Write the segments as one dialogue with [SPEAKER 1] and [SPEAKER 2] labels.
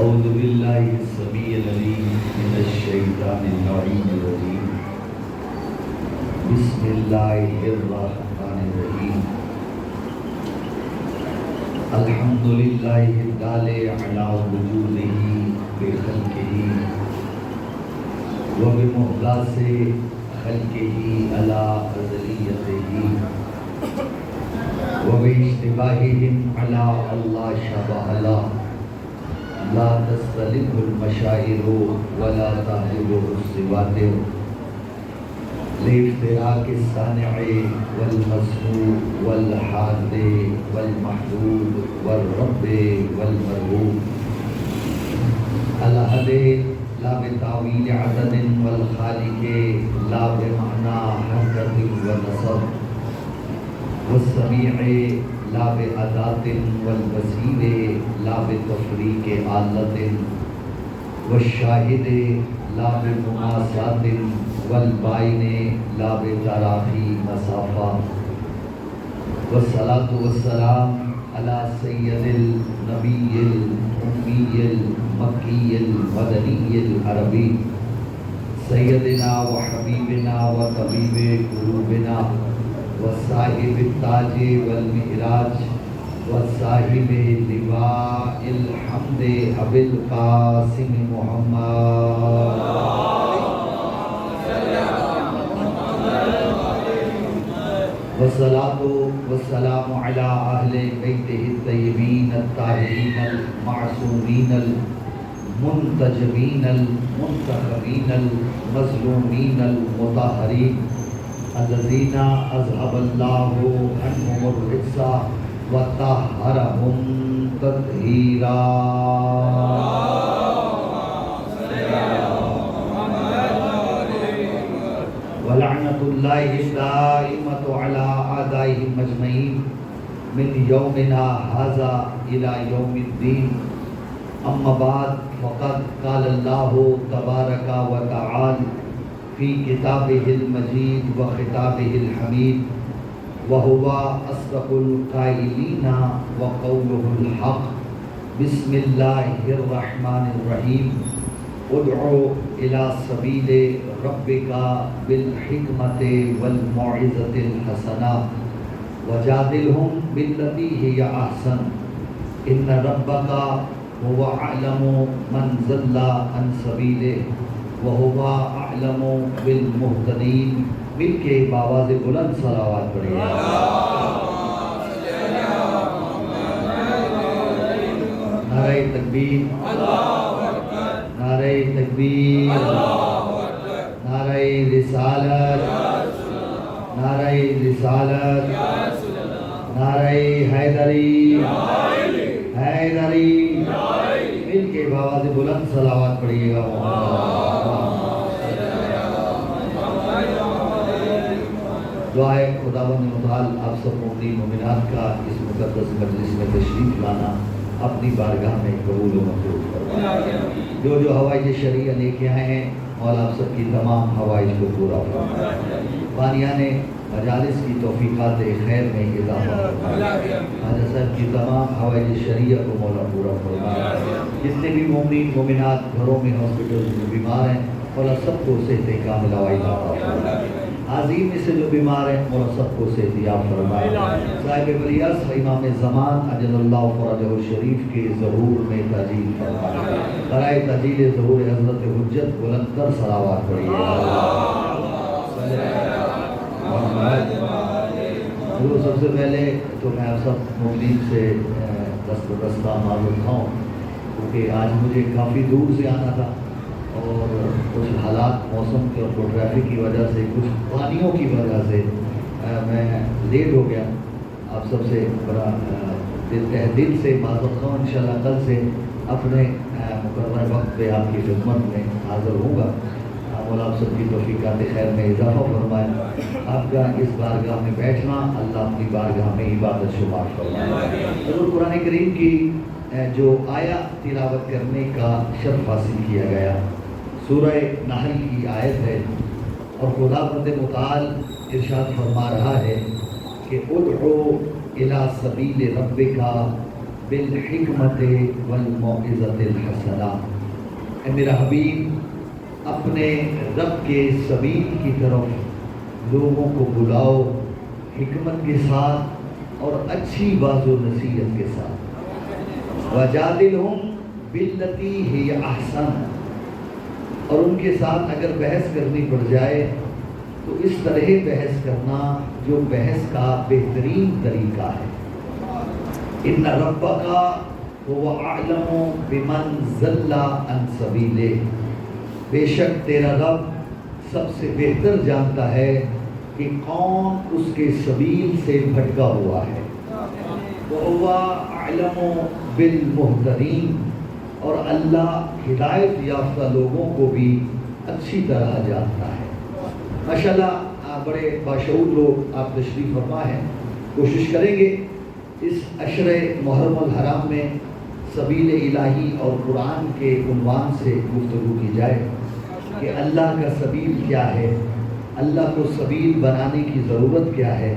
[SPEAKER 1] أعوذ بالله السميع العليم من الشيطان اللعين الرجيم بسم الله الرحمن الرحيم الحمد لله الدال على وجوده بخلقه وبمحدث خلقه على أزليته وباشتباههم على الله شبه له لا تستلمه المشاعر ولا تهجبه الصواتر لافتراق الصانع والمصنوع والحاد والمحبوب والرب والمرهوب الأحد لا بتاويل عدد والخالق لا بمعنى حركة ونصب والسميع لا بأداة والبصير لا بتفريق آلة والشاهد لا بمماسات والبائن لا بتراخي مسافة والصلاة والسلام على سيد النبي الأمي المكي المدني العربي سيدنا وحبيبنا وطبيب قلوبنا وصاحب التاج والمعراج وصاحب لواء الحمد أبي القاسم محمد والصلاة والسلام على أهل بيته الطيبين الطاهرين المعصومين المنتجبين المنتخبين المظلومين المطهرين الذين أذهب الله عنهم الرجس وطهرهم تطهيرا ولعنة الله الدائمة على أعدائهم أجمعين من يومنا هذا إلى يوم الدين أما بعد فقد قال الله تبارك وتعالى في كتابه المجيد وخطابه الحميد وهو أصدق القائلين وقوله الحق بسم الله الرحمن الرحيم ادعو إلى سبيل ربك بالحكمة والموعظة الحسنة وجادلهم بالتي هي أحسن إن ربك هو أعلم من ضل عن سبيله وهو اعلم بالمهتدین مل کے بآواز بلند صلوات پڑھیے نعرہ تکبیر نعرہ تکبیر نعرہ رسالت نعرہ رسالت نعرہ حیدری حیدری مل کے بآواز بلند صلوات پڑھیے گا دعائے خداوند متعال آپ سب مومنین مومنات کا اس مقدس مجلس میں تشریف لانا اپنی بارگاہ میں قبول و منظور فرمائے جو حوائج شرعیہ لے کے آئے ہیں مولا آپ سب کی تمام حوائج کو پورا فرمائے بانیان مجالس کی توفیقات خیر میں اضافہ فرمائے خواجہ صاحب کی تمام حوائج شرعیہ کو مولا پورا فرمائے جتنے بھی مومنین مومنات گھروں میں ہاسپٹل میں بیمار ہیں مولا سب کو صحت کاملہ و عطا فرمائے عظیم میں سے جو بیمار ہیں مولا سب کو صحت یاب فرمائے صاحب ولیعصر امام زمان اجل اللہ فرجہ الشریف کے ظہور میں تاجیل فرمائے برائے تاجیل ظہور حضرت حجت بلند تر صلوات پڑھیے سب سے پہلے تو میں آپ سب مومنین سے دست بدستہ معلوم کھاؤں کیونکہ آج مجھے کافی دور سے آنا تھا اور کچھ حالات موسم کے اور ٹریفک کی وجہ سے کچھ پانیوں کی وجہ سے میں لیٹ ہو گیا آپ سب سے بڑا دل سے معذرت خواہ انشاءاللہ کل سے اپنے مقررہ وقت پہ آپ کی خدمت میں حاضر ہوں گا مولا آپ سب کی توفیقات خیر میں اضافہ فرمائے آپ کا اس بارگاہ میں بیٹھنا اللہ اپنی بارگاہ میں عبادت شمار فرمائے حضور قرآن کریم کی جو آیا تلاوت کرنے کا شرف حاصل کیا گیا سورہ نحل کی آیت ہے اور خداوند متعال ارشاد فرما رہا ہے کہ ادعو الی سبیل ربک بالحکمت والموعظۃ الحسنہ۔ اے میرا حبیب اپنے رب کے سبیل کی طرف لوگوں کو بلاؤ حکمت کے ساتھ اور اچھی باز و نصیحت کے ساتھ۔ وجادلہم باللتی ہی احسن، اور ان کے ساتھ اگر بحث کرنی پڑ جائے تو اس طرح بحث کرنا جو بحث کا بہترین طریقہ ہے۔ ان ربک هو اعلم بمن ضل عن سبیلہ، بے شک تیرا رب سب سے بہتر جانتا ہے کہ کون اس کے سبیل سے بھٹکا ہوا ہے۔ وَهُوَ أَعْلَمُ بِالْمُهْتَدِينَ، اور اللہ ہدایت یافتہ لوگوں کو بھی اچھی طرح جانتا ہے۔ ماشاءاللہ بڑے باشعور لوگ آپ تشریف فرما ہیں، کوشش کریں گے اس عشر محرم الحرام میں سبیل الہی اور قرآن کے عنوان سے گفتگو کی جائے کہ اللہ کا سبیل کیا ہے، اللہ کو سبیل بنانے کی ضرورت کیا ہے،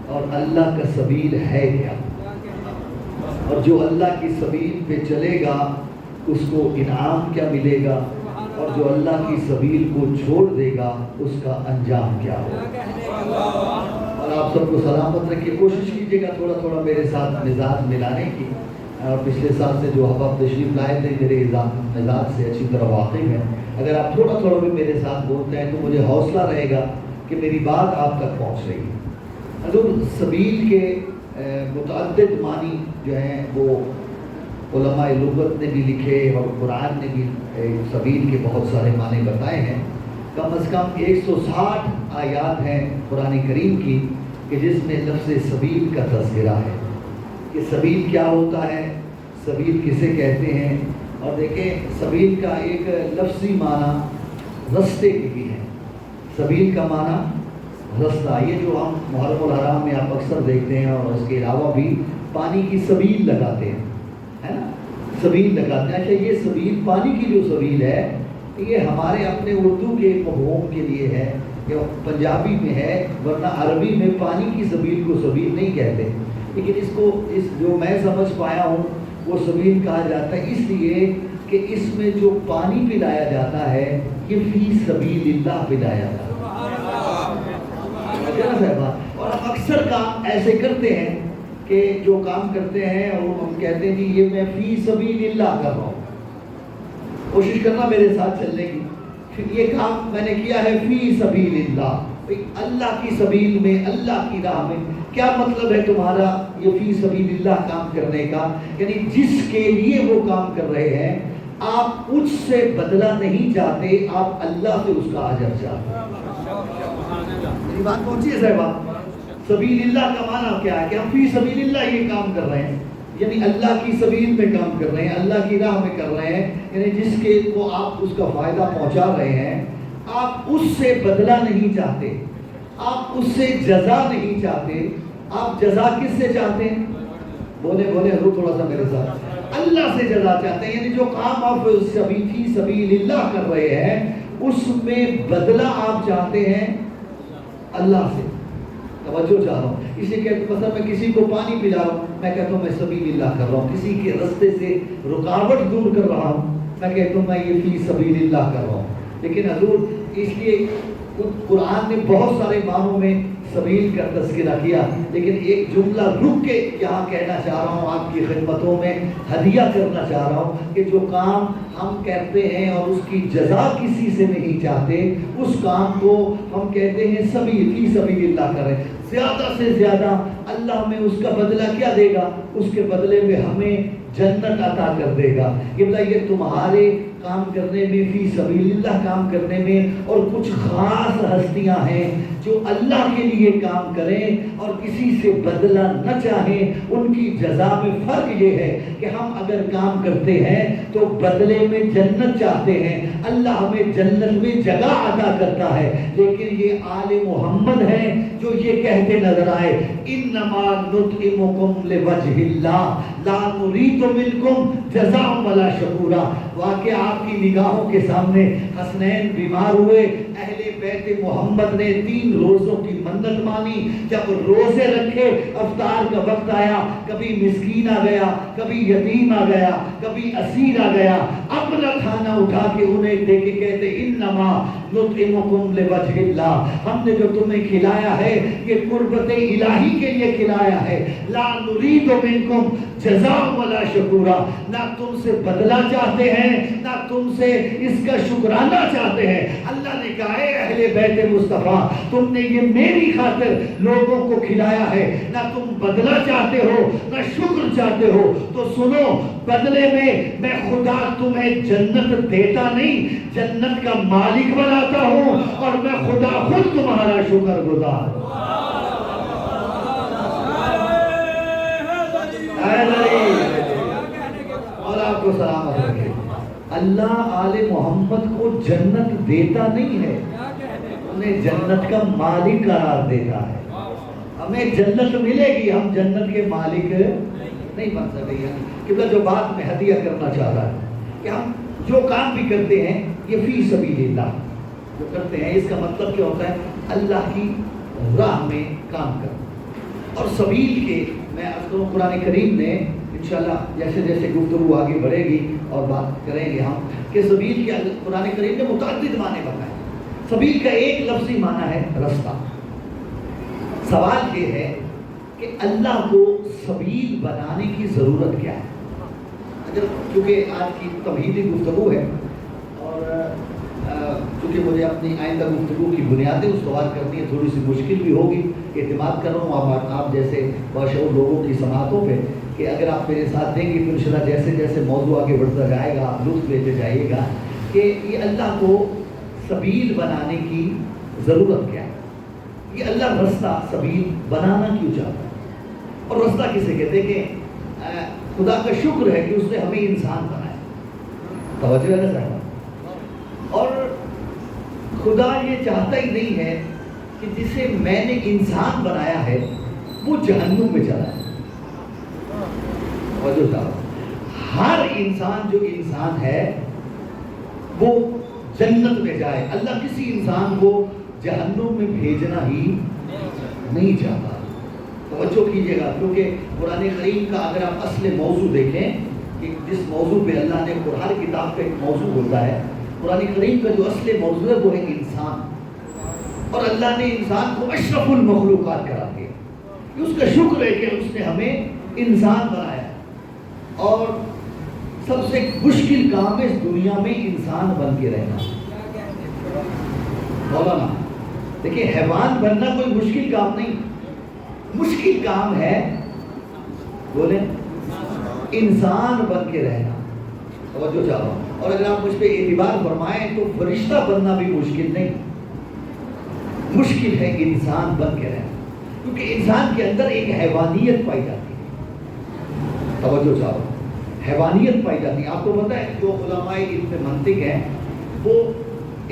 [SPEAKER 1] اور اللہ کا سبیل ہے کیا، اور جو اللہ کی سبیل پہ چلے گا اس کو انعام کیا ملے گا، اور جو اللہ کی سبیل کو چھوڑ دے گا اس کا انجام کیا ہوگا۔ اور آپ سب کو سلامت رکھیے، کوشش کیجیے گا تھوڑا تھوڑا میرے ساتھ مزاج ملانے کی۔ اور پچھلے سال سے جو احباب تشریف لائے تھے میرے مزاج سے اچھی طرح واقف ہیں، اگر آپ تھوڑا تھوڑا بھی میرے ساتھ بولتے ہیں تو مجھے حوصلہ رہے گا کہ میری بات آپ تک پہنچ رہی ہے۔ حضور سبیل کے متعدد معنی جو ہیں وہ علماء لغت نے بھی لکھے اور قرآن نے بھی سبیل کے بہت سارے معنی بتائے ہیں۔ کم از کم 160 آیات ہیں قرآن کریم کی کہ جس میں لفظ سبیل کا تذکرہ ہے کہ سبیل کیا ہوتا ہے، سبیل کسے کہتے ہیں۔ اور دیکھیں سبیل کا ایک لفظی معنی رستے کے بھی ہے، سبیل کا معنی رستہ۔ یہ جو ہم محرم الحرام میں آپ اکثر دیکھتے ہیں، اور اس کے علاوہ بھی پانی کی سبیل لگاتے ہیں، ہے نا، سبیل لگاتے ہیں۔ اچھا یہ سبیل پانی کی جو سبیل ہے یہ ہمارے اپنے اردو کے مفہوم کے لیے ہے یا پنجابی میں ہے، ورنہ عربی میں پانی کی سبیل کو سبیل نہیں کہتے، لیکن اس کو جو میں سمجھ پایا ہوں وہ سبیل کہا جاتا ہے اس لیے کہ اس میں جو پانی پلایا جاتا ہے یہ فی سبیل اللہ پلایا جاتا ہے۔ اور ہم اکثر کام ایسے کرتے ہیں کہ جو کام کرتے ہیں اور ہم کہتے ہیں کہ یہ میں فی سبیل اللہ کر رہا ہوں، کوشش کرنا میرے ساتھ چلنے کی، یہ کام میں نے کیا ہے فی سبیل اللہ۔ اللہ کی سبیل میں، اللہ کی راہ میں کیا مطلب ہے تمہارا یہ فی سبیل اللہ کام کرنے کا؟ یعنی جس کے لیے وہ کام کر رہے ہیں آپ اس سے بدلہ نہیں چاہتے، آپ اللہ سے اس کا اجر چاہتے ہیں۔ میری بات پہنچی ہے صاحبہ؟ سبیل اللہ کا معنی کیا ہے کہ ہم فی سبیل اللہ یہ کام کر رہے ہیں، یعنی اللہ کی سبیل میں کام کر رہے ہیں، اللہ کی راہ میں کر رہے ہیں، یعنی جس کے کو آپ اس کا فائدہ پہنچا رہے ہیں آپ اس سے بدلہ نہیں چاہتے، آپ اس سے جزا نہیں چاہتے۔ آپ جزا کس سے چاہتے ہیں؟ بولے حضور تھوڑا سا میرے ساتھ، اللہ سے جزا چاہتے ہیں، یعنی جو کام آپ فی سبیل اللہ کر رہے ہیں اس میں بدلہ آپ چاہتے ہیں اللہ سے۔ توجہ چاہ رہا ہوں، اسی کہ مثلا میں کسی کو پانی پلا رہا ہوں، میں کہتا ہوں میں سبیل اللہ کر رہا ہوں، کسی کے رستے سے رکاوٹ دور کر رہا ہوں، میں کہتا ہوں میں یہ فی سبیل اللہ کر رہا ہوں۔ لیکن حضور اس لیے قرآن نے بہت سارے معنوں میں سبیل کا تذکرہ کیا، لیکن ایک جملہ رک کے یہاں کہنا چاہ رہا ہوں، آپ کی خدمتوں میں ہدیہ کرنا چاہ رہا ہوں کہ جو کام ہم کہتے ہیں اور اس کی جزا کسی سے نہیں چاہتے، اس کام کو ہم کہتے ہیں سبیل فی سبیل اللہ کریں۔ زیادہ سے زیادہ اللہ ہمیں اس کا بدلہ کیا دے گا؟ اس کے بدلے میں ہمیں جنت عطا کر دے گا۔ یہ بتائیے تمہارے کام کرنے میں، فی سبیل اللہ کام کرنے میں، اور کچھ خاص ہستیاں ہیں جو اللہ کے لیے کام کریں اور کسی سے بدلہ نہ چاہیں، ان کی جزا میں فرق یہ ہے کہ ہم اگر کام کرتے ہیں تو بدلے میں جنت چاہتے ہیں، اللہ ہمیں جنت میں جگہ عطا کرتا ہے، لیکن یہ آل محمد ہیں جو یہ کہتے نظر آئے انما نطعمکم لوجہ اللہ لا نرید منکم جزاء ولا شکورا۔ واقعہ آپ کی نگاہوں کے سامنے حسنین بیمار ہوئے، اہل بیت محمد نے 3 روزوں کی منت مانی، جب روزے رکھے، افطار کا وقت آیا، کبھی مسکین آ گیا، کبھی یتیم آ گیا، کبھی اسیر آ گیا، اپنا کھانا اٹھا کے انہیں دے کے کہتے انما نطعمکم لوجہ اللہ، ہم نے جو تمہیں کھلایا ہے یہ قربت الہی کے لیے کھلایا ہے، لا نرید منکم جزاء ولا شکورا، نہ تم سے بدلہ چاہتے ہیں نہ تم سے اس کا شکرانہ چاہتے ہیں۔ اللہ نے کہا اے اہل بیت مصطفیٰ، تم نے یہ میری خاطر لوگوں کو کھلایا ہے، نہ تم بدلہ چاہتے ہو نہ شکر چاہتے ہو، تو سنو، بدلے میں خدا تمہیں جنت دیتا نہیں، جنت کا مالک بناتا ہوں، اور میں خدا خود تمہارا شکر گزار ہوں۔ اور آپ کو سلامت رکھے۔ اللہ آل محمد کو جنت دیتا نہیں ہے، انہیں جنت کا مالک قرار دیتا ہے۔ ہمیں جنت ملے گی، ہم جنت کے مالک نہیں بن سکے۔ کہ جو بات میں ہدیہ کرنا چاہ رہا ہے کہ ہم جو کام بھی کرتے ہیں یہ فی سبیل اللہ جو کرتے ہیں، اس کا مطلب کیا ہوتا ہے؟ اللہ کی راہ میں کام کرنا۔ اور سبیل کے میں عرض کروں، قرآن کریم نے انشاءاللہ جیسے جیسے گفتگو آگے بڑھے گی اور بات کریں گے ہم کہ سبیل کے قرآن کریم نے متعدد معنی بتائے۔ سبیل کا ایک لفظی معنی ہے رستہ۔ سوال یہ ہے کہ اللہ کو سبیل بنانے کی ضرورت کیا ہے؟ اگر چونکہ آج کی توحیدی گفتگو ہے اور چونکہ مجھے اپنی آئندہ گفتگو کی بنیادیں استوار کرنی ہے، تھوڑی سی مشکل بھی ہوگی، اعتماد کر رہا ہوں آپ جیسے باشعور لوگوں کی سماعتوں پہ کہ اگر آپ میرے ساتھ دیں گے تو انشاءاللہ جیسے جیسے موضوع آگے بڑھتا جائے گا آپ لطف لیتے جائیے گا کہ یہ اللہ کو سبیل بنانے کی ضرورت کیا ہے، یہ اللہ رستہ سبیل بنانا کیوں چاہتا ہے؟ اور رستہ کسے کہتے ہیں؟ کہ خدا کا شکر ہے کہ اس نے ہمیں انسان بنایا، توجہ ہے نا صاحب؟ اور خدا یہ چاہتا ہی نہیں ہے کہ جسے میں نے انسان بنایا ہے وہ جہنم میں چلا ہے۔ توجہ صاحب، ہر انسان جو انسان ہے وہ جنت میں جائے، اللہ کسی انسان کو جہنم میں بھیجنا ہی نہیں چاہتا۔ توجہ کیجئے گا، کیونکہ قرآن کریم کا اگر آپ اصل موضوع دیکھیں کہ جس موضوع پہ اللہ نے ہر کتاب کا ایک موضوع ہوتا ہے، قرآن کریم کا جو اصل موضوع ہے وہ ہے انسان، اور اللہ نے انسان کو اشرف المخلوقات قرار دیا۔ اس کا شکر ہے کہ اس نے ہمیں انسان بنایا، اور سب سے مشکل کام ہے اس دنیا میں انسان بن کے رہنا۔ مولانا دیکھیں، حیوان بننا کوئی مشکل کام نہیں، مشکل کام ہے بولیں انسان بن کے رہنا۔ توجہ چاہ رہا ہوں، اور اگر آپ مجھ پہ اعتبار فرمائیں تو فرشتہ بننا بھی مشکل نہیں، مشکل ہے انسان بن کے رہنا، کیونکہ انسان کے اندر ایک حیوانیت پائی جاتی ہے۔ توجہ چاہ رہا ہوں، حیوانیت پائی جاتی ہے۔ آپ کو پتہ ہے جو علماء علم منطق ہیں وہ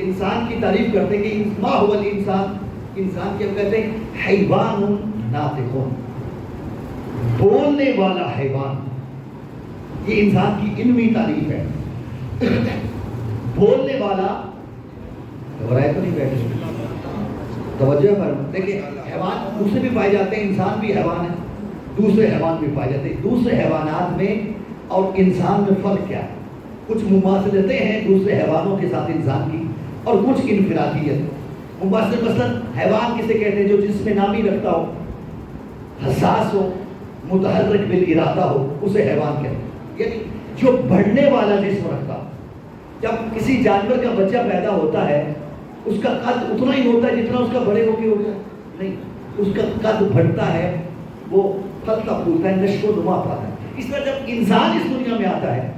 [SPEAKER 1] انسان کی تعریف کرتے ہیں کہ ما هو الانسان، انسان کی ہم کہتے ہیں حیوان ناطق، بولنے والا حیوان، یہ انسان کی علمی تعریف ہے۔ بولنے والا، گھبرائے تو نہیں بیٹھے، توجہ پر دیکھیں، حیوان دوسرے بھی پائے جاتے ہیں، انسان بھی حیوان ہے، دوسرے حیوان بھی پائے جاتے ہیں۔ دوسرے حیوانات میں اور انسان میں فرق کیا ہے؟ کچھ مماثلتیں ہیں دوسرے حیوانوں کے ساتھ انسان کی، اور کچھ انفرادیت۔ مماثل مثلا حیوان کسے کہتے ہیں؟ جو جسم نامی رکھتا ہو، حساس ہو، متحرک بالارادہ ہو، اسے حیوان کہتے ہیں، یعنی جو بڑھنے والا جسم رکھتا ہو۔ جب کسی جانور کا بچہ پیدا ہوتا ہے اس کا قد اتنا ہی ہوتا ہے جتنا اس کا بڑے ہو کے ہوتا ہے؟ نہیں، اس کا قد بڑھتا ہے، وہ پھلتا پھولتا ہے، نشو و نما پاتا ہے۔ اس طرح جب انسان اس دنیا میں آتا ہے،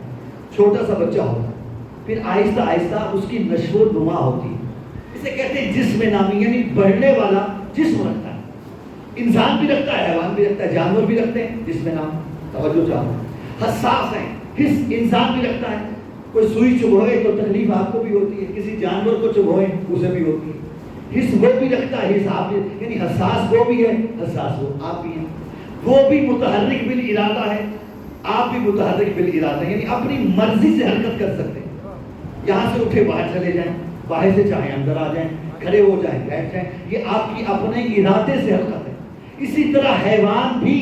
[SPEAKER 1] چھوٹا سا بچہ ہوتا ہے، پھر آہستہ آہستہ اس کی نشو و نما ہوتی ہے، اسے کہتے ہیں جسم نامی، یعنی بڑھنے والا جسم رکھتا ہے۔ انسان بھی رکھتا ہے، حیوان بھی رکھتا ہے، جانور بھی رکھتے ہیں جسم نام۔ توجہ چاہو، حساس ہیں، حس انسان بھی رکھتا ہے، کوئی سوئی چبھوئے تو تکلیف آپ کو بھی ہوتی ہے، کسی جانور کو چبھوئے اسے بھی ہوتی ہے۔ حس وہ بھی رکھتا ہے، حس آپ بھی، یعنی حساس وہ بھی ہے، حساس وہ آپ بھی ہیں۔ وہ بھی متحرک بالارادہ ہے، آپ بھی متحرک بالارادہ، یعنی اپنی مرضی سے حرکت کر سکتے ہیں۔ یہاں سے اٹھے باہر چلے جائیں، باہر سے چاہے اندر آ جائیں، کھڑے ہو جائیں، بیٹھ جائیں، یہ آپ کی اپنے ارادے سے حرکت ہے۔ اسی طرح حیوان بھی،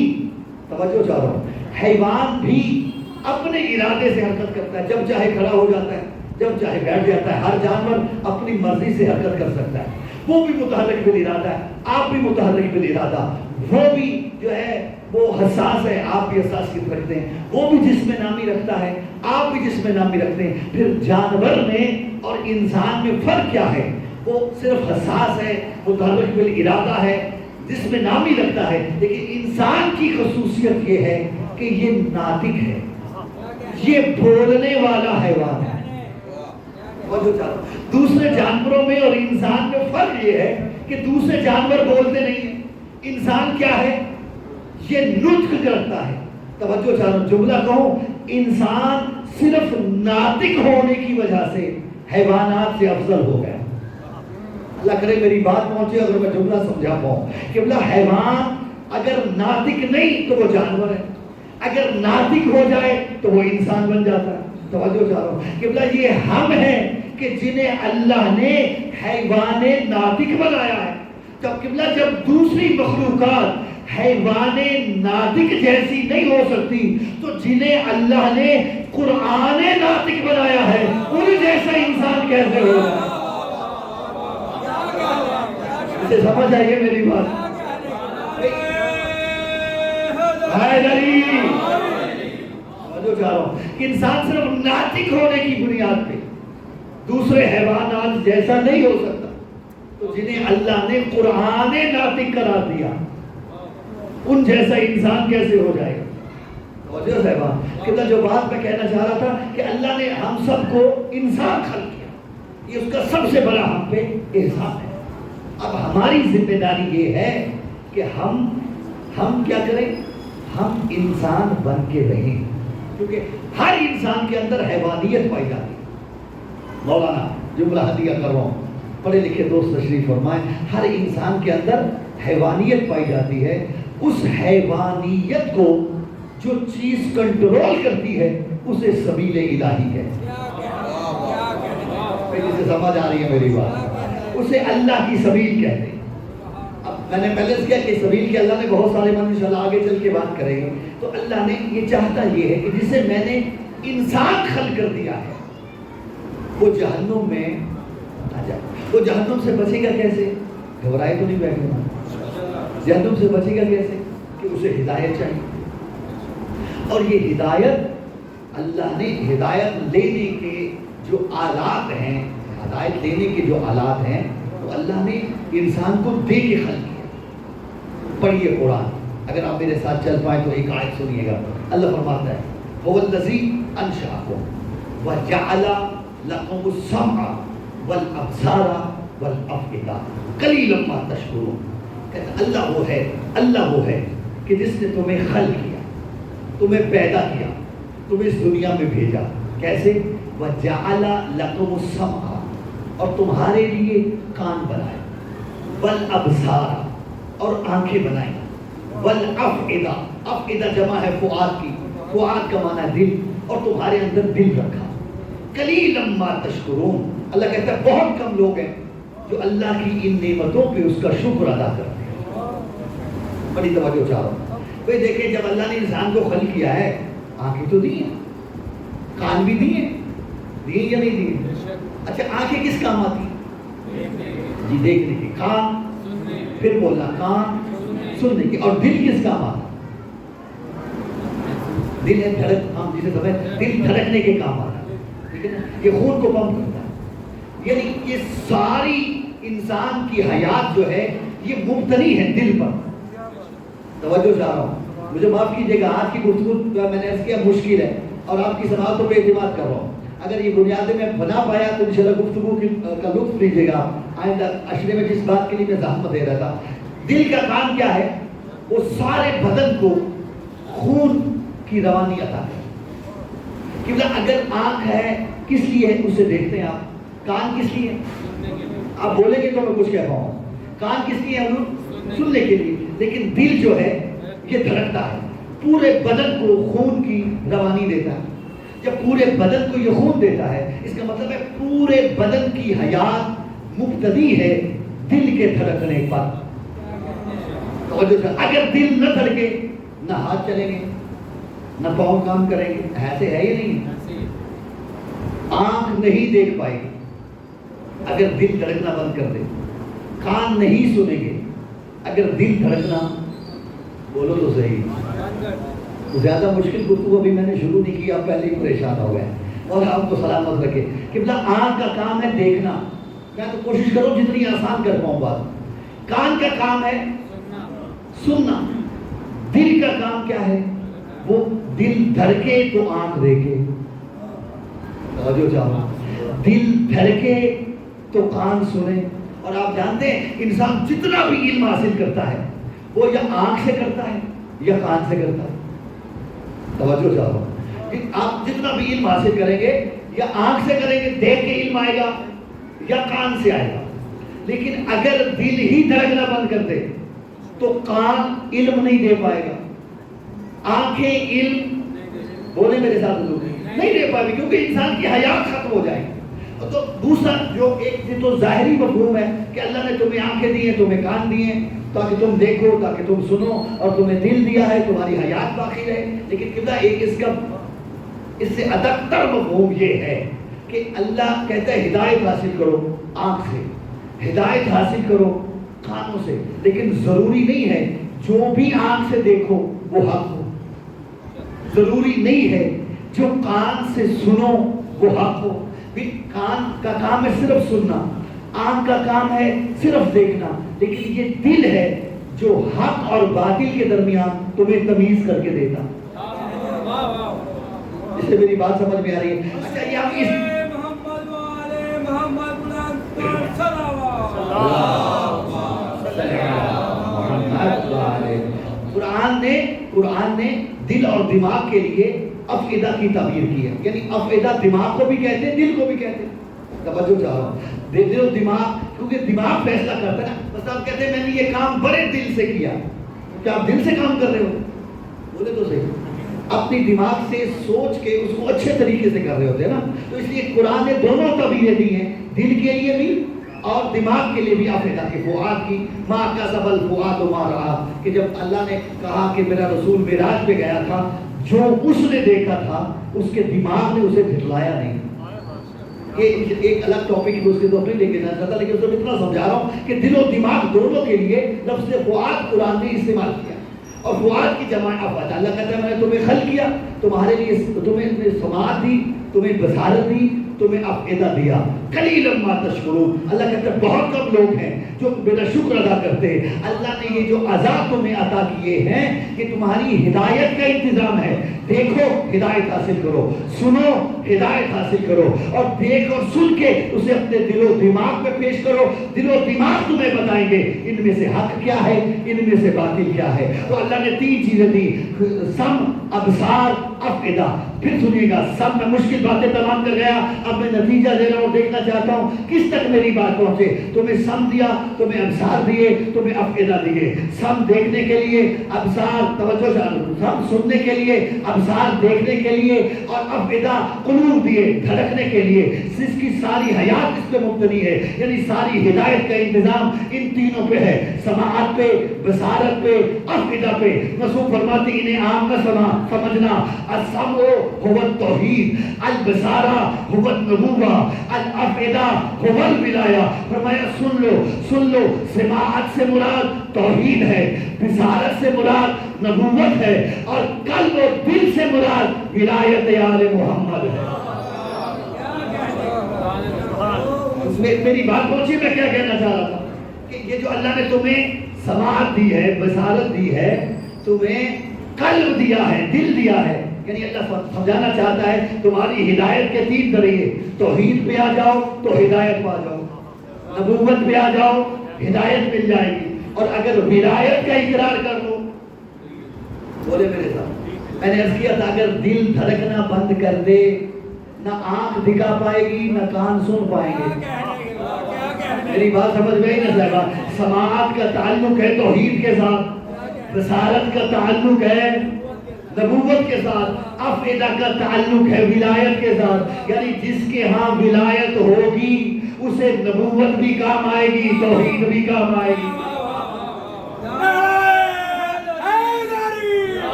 [SPEAKER 1] توجہ چاہ رہا ہوں، حیوان بھی اپنے ارادے سے حرکت کرتا ہے، جب چاہے کھڑا ہو جاتا ہے، جب چاہے بیٹھ جاتا ہے۔ ہر جانور اپنی مرضی سے حرکت کر سکتا ہے، وہ بھی متحرک بالارادہ ہے، آپ بھی متحرک بالارادہ، وہ بھی جو ہے وہ حساس ہے، آپ بھی حساسیت رکھتے ہیں، وہ بھی جسم نامی رکھتا ہے، آپ بھی جسم نامی رکھتے ہیں۔ پھر جانور میں اور انسان میں فرق کیا ہے؟ وہ صرف حساس ہے، متحرک بالارادہ ہے، جسم نامی رکھتا ہے، لیکن انسان کی خصوصیت یہ ہے کہ یہ ناطق ہے، یہ بولنے والا حیوان ہے۔ دوسرے جانوروں میں اور انسان میں فرق یہ ہے کہ دوسرے جانور بولتے نہیں ہیں، انسان کیا ہے؟ یہ نطق کرتا ہے۔ توجہ چاہوں، جملہ کہوں، انسان صرف ناطق ہونے کی وجہ سے حیوانات سے افضل ہو گیا۔ اللہ کرے میری بات پہنچے، اگر میں جملہ سمجھا پاؤں کہ حیوان اگر ناطق نہیں تو وہ جانور ہے، اگر ناطق ہو جائے تو وہ انسان بن جاتا ہے۔ توجہ چاہ رہا ہوں کہ یہ ہم ہیں کہ جنہیں اللہ نے حیوان ناطق بنایا ہے۔ جب دوسری مخلوقات حیوان ناطق جیسی نہیں ہو سکتی تو جنہیں اللہ نے قرآن ناطق بنایا ہے ان جیسا انسان کیسے ہوگا؟ اسے سمجھ آئیے میری بات؟ انسان صرف ناطق ہونے کی بنیاد پہ دوسرے حیوانات جیسا نہیں ہو سکتا، تو جنہیں اللہ نے قرآن ناطق قرار دیا ان جیسا انسان کیسے ہو جائے گا؟ جو بات میں کہنا چاہ رہا تھا کہ اللہ نے ہم سب کو انسان خلق کیا، یہ اس کا سب سے بڑا ہم پہ احسان ہے۔ اب ہماری ذمہ داری یہ ہے کہ ہم کیا کریں؟ ہم انسان بن کے رہیں، کیونکہ ہر انسان کے اندر حیوانیت پائی جاتی ہے۔ مولانا جملہ ہدیہ کر رہا ہوں، پڑھے لکھے دوست تشریف فرمائیں، ہر انسان کے اندر حیوانیت پائی جاتی ہے۔ اس حیوانیت کو جو چیز کنٹرول کرتی ہے اسے سبیل الہی ہے۔ جسے سمجھ آ رہی ہے میری بات؟ اسے اللہ کی سبیل کہتے ہیں۔ اب میں نے پہلے کیا کہ سبیل کے اللہ نے بہت سارے من، انشاءاللہ آگے چل کے بات کریں گے۔ تو اللہ نے یہ چاہتا یہ ہے کہ جسے میں نے انسان خلق کر دیا ہے وہ جہنم میں آ جائے۔ وہ جہنم سے بچے گا کیسے؟ گھبرائے تو نہیں بیٹھے نا؟ جہنم سے بچے گا کیسے؟ کہ اسے ہدایت چاہیے، اور یہ ہدایت اللہ نے ہدایت لینے کے جو آلات ہیں، ہدایت لینے کے جو آلات ہیں تو اللہ نے انسان کو دے کے خلق کیا۔ پڑھیے قرآن، اگر آپ میرے ساتھ چل پائیں تو ایک آیت سنیے گا۔ اللہ فرماتا ہے هو الذی انشأکم وجعل لکم السمع والابصار والافئدہ قلیلا ما تشکرون۔ اللہ وہ ہے کہ جس نے تمہیں خلق کیا، تمہیں پیدا کیا، تمہیں اس دنیا میں بھیجا۔ کیسے؟ وَجَعَلَ لَكُمُ السَّمْعَ، اور تمہارے لیے کان بنائے، وَالْأَبْصَارَ، اور آنکھیں بنائیں، وَالْأَفْئِدَةَ، افئدہ جمع ہے فؤاد کی، فؤاد کا معنی ہے دل، اور تمہارے اندر دل رکھا۔ قَلِيلًا مَا تَشْكُرُونَ، اللہ کہتا ہے بہت کم لوگ ہیں جو اللہ کی ان نعمتوں پہ اس کا شکر ادا کرتے ہیں۔ بڑی توجہ چاہو بھئی، دیکھیں جب اللہ نے انسان کو خلق کیا ہے، آنکھیں تو دی ہیں، کان بھی دیے یا نہیں دیے؟ اچھا آنکھیں کس کام آتی ہیں؟ جی دیکھنے کی، کان پھر بولنا، کان سننے کی، اور دل کس کام آتا ہے؟ دل ہے دھڑک، ہم جسے سمجھیں دل دھڑکنے کے کام آتا ہے، ٹھیک ہے نا؟ یہ خون کو پمپ کرتا ہے، یعنی یہ ساری انسان کی حیات جو ہے یہ مبتنی ہے دل پر۔ توجہ چاہ رہا ہوں، مجھے معاف کیجیے گا، آج کی گفتگو میں نے عرض کیا مشکل ہے اور آپ کی سماعتوں پہ اعتماد کر رہا ہوں۔ اگر یہ بنیادیں میں بنا پایا تو انشاءاللہ گفتگو کا لطف لیجیے گا۔ آئندہ عشرے میں جس بات کے لیے میں زحمت دے رہا تھا، دل کا کام کیا ہے؟ وہ سارے بدن کو خون کی روانی عطا ہے۔ کیونکہ اگر آنکھ ہے کس لیے ہے اسے دیکھتے ہیں آپ، کان کس لیے ہے؟ آپ بولیں گے تو میں کچھ کہہ پاؤں، کان کس لیے ہے؟ سننے کے لیے، لیکن دل جو ہے یہ دھڑکتا ہے، پورے بدن کو خون کی روانی دیتا ہے۔ جب پورے بدن کو یہ خون دیتا ہے، اس کا مطلب ہے پورے بدن کی حیات مبتنی ہے دل کے دھڑکنے پر۔ اگر دل نہ دھڑکے نہ ہاتھ چلیں گے، نہ پاؤں کام کریں گے، ایسے ہے ہی نہیں۔ آنکھ نہیں دیکھ پائے گی اگر دل دھڑکنا بند کر دے، کان نہیں سنیں گے اگر دل دھڑکنا، بولو تو صحیح۔ زیادہ مشکل گفتگو ابھی میں نے شروع نہیں کی، آپ پہلے ہی پریشان ہو گئے، اور آپ کو سلامت رکھے۔ قبلہ آنکھ کا کام ہے دیکھنا، میں تو کوشش کروں جتنی آسان کر پاؤں بات۔ کان کا کام ہے سننا، دل کا کام کیا ہے؟ وہ دل دھڑکے تو آنکھ دیکھے، توجہ چاہو، دل دھڑکے تو کان سنے۔ اور آپ جانتے ہیں انسان جتنا بھی علم حاصل کرتا ہے وہ یا آنکھ سے کرتا ہے یا کان سے کرتا ہے، توجہ چاہو، آپ جتنا بھی علم حاصل کریں گے یا آنکھ سے کریں گے، دیکھ کے علم آئے گا یا کان سے آئے گا۔ لیکن اگر دل ہی دھڑکنا بند کر دے تو کان علم نہیں دے پائے گا، آنکھیں علم، بولے میرے ساتھ لوگ، نہیں دے پائے گی، کیونکہ انسان کی حیات ختم ہو جائے گی۔ تو دوسرا جو ایک تو ظاہری مفہوم ہے کہ اللہ نے تمہیں آنکھیں دی ہیں، تمہیں کان دیے ہیں تاکہ تم دیکھو، تاکہ تم سنو، اور تمہیں دل دیا ہے تمہاری حیات باقی رہے۔ لیکن کتنا ایک اس سے ادق تر مفہوم یہ ہے کہ اللہ کہتا ہے ہدایت حاصل کرو آنکھ سے، ہدایت حاصل کرو کانوں سے، لیکن ضروری نہیں ہے جو بھی آنکھ سے دیکھو وہ حق ہو، ضروری نہیں ہے جو کان سے سنو وہ حق ہو۔ کان کا کام ہے صرف سننا، آنکھ کا کام ہے صرف دیکھنا، لیکن یہ دل ہے جو حق اور باطل کے درمیان تمہیں تمیز کر کے دیتا۔ اس سے میری بات سمجھ میں آ رہی ہے؟ اچھا یہ آپ قرآن نے دل اور دماغ کے لیے افئدہ کی تعبیر کی ہے، یعنی افئدہ دماغ کو بھی کہتے ہیں دل کو بھی کہتے ہیں۔ توجہ چاہو، دل و دماغ، کیونکہ دماغ فیصلہ کرتا ہے نا، بس آپ کہتے ہیں میں نے یہ کام بڑے دل سے کیا، کیا آپ دل سے کام کر رہے ہو؟ بولے تو صحیح، اپنی دماغ سے سوچ کے اس کو اچھے طریقے سے کر رہے ہوتے ہیں نا۔ تو اس لیے قرآن نے دونوں تعبیریں دی ہیں، دل کے لیے بھی اور دماغ کے لیے بھی افئدہ کی، فؤاد کی، ما کذب الفؤاد ما رأى، کہ جب اللہ نے کہا کہ میرا رسول معراج پہ گیا تھا، جو اس نے دیکھا تھا اس کے دماغ نے اسے جھٹلایا نہیں۔ یہ ایک الگ ٹاپک ہے، اس کے تو لے کے جانا چاہتا، لیکن اس کو اتنا سمجھا رہا ہوں کہ دل و دماغ دونوں کے لیے لفظ فؤاد قرآن نے استعمال کیا، اور فؤاد کی جمع افئدہ۔ اللہ کہتا ہے میں نے تمہیں خلق کیا، تمہارے لیے تمہیں سماعت دی، تمہیں بصارت دی، تمہیں افئدہ دیا، قلیلا ما تشکرون۔ اللہ کہتا ہے بہت کم لوگ ہیں جو میرا شکر ادا کرتے ہیں۔ اللہ نے یہ جو عذاب تمہیں عطا کیے ہیں کہ تمہاری ہدایت کا انتظام ہے، دیکھو ہدایت حاصل کرو، سنو ہدایت حاصل کرو، اور دیکھ اور سن کے اسے اپنے دل و دماغ پہ پیش کرو۔ دل و دماغ تمہیں بتائیں گے ان میں سے حق کیا ہے، ان میں سے باطل کیا ہے۔ تو اللہ نے تین چیزیں دی، سم، ابصار، افئدہ۔ پھر سنیے گا، سب میں مشکل باتیں تمام کر گیا، اب میں نتیجہ دے رہا ہوں، دیکھنا چاہتا ہوں کس تک میری بات پہنچے۔ تمہیں سم دیا، تمہیں ابصار دیے، تمہیں افئدہ دیے۔ سم دیکھنے کے لیے، ابصار توجہ چاہو، سم سننے کے لیے، ابصار دیکھنے کے لیے، اور افئدہ قلوب دیے دھڑکنے کے لیے۔ اس کی ساری حیات اس پہ مبتنی ہے، یعنی ساری ہدایت کا انتظام ان تینوں پہ ہے، سماعت پہ، بصارت پہ، افئدہ پہ۔ رسول فرماتے ہیں انہیں عام نہ سمجھنا، السمع هو التوحید، البصارہ هو النبوہ، الافئدہ هو الولایہ۔ فرمایا سن لو، سماعت سے مراد توحید ہے، بصارت سے مراد نبوت ہے، اور قلب اور دل سے مراد ولایت آل محمد ہے۔ میری بات پہنچی، میں کیا کہنا چاہ رہا تھا کہ یہ جو اللہ نے تمہیں سماعت دی ہے، بصارت دی ہے، تمہیں قلب دیا ہے، دل دیا ہے، یعنی اللہ سمجھانا چاہتا ہے تمہاری ہدایت کے تین ذریعے، توحید پہ آ جاؤ تو ہدایت پا جاؤ، نبوت پہ آ جاؤ ہدایت مل جائے گی، اور اگر ولایت کا اقرار کر لو، بولے میرے ساتھ، میں نے عرض کیا تھا اگر دل دھڑکنا بند کر دے، نہ آنکھ دکھا پائے گی، نہ کان سن پائیں گے۔ میری بات سمجھ میں ہی نہ لگا، سماعت کا تعلق ہے توحید کے ساتھ، بصارت کا تعلق ہے نبوت کے ساتھ، افعدہ کا تعلق ہے ولایت کے ساتھ، یعنی جس کے ہاں ولایت ہوگی اسے نبوت بھی کام آئے گی، توحید بھی کام آئے گی۔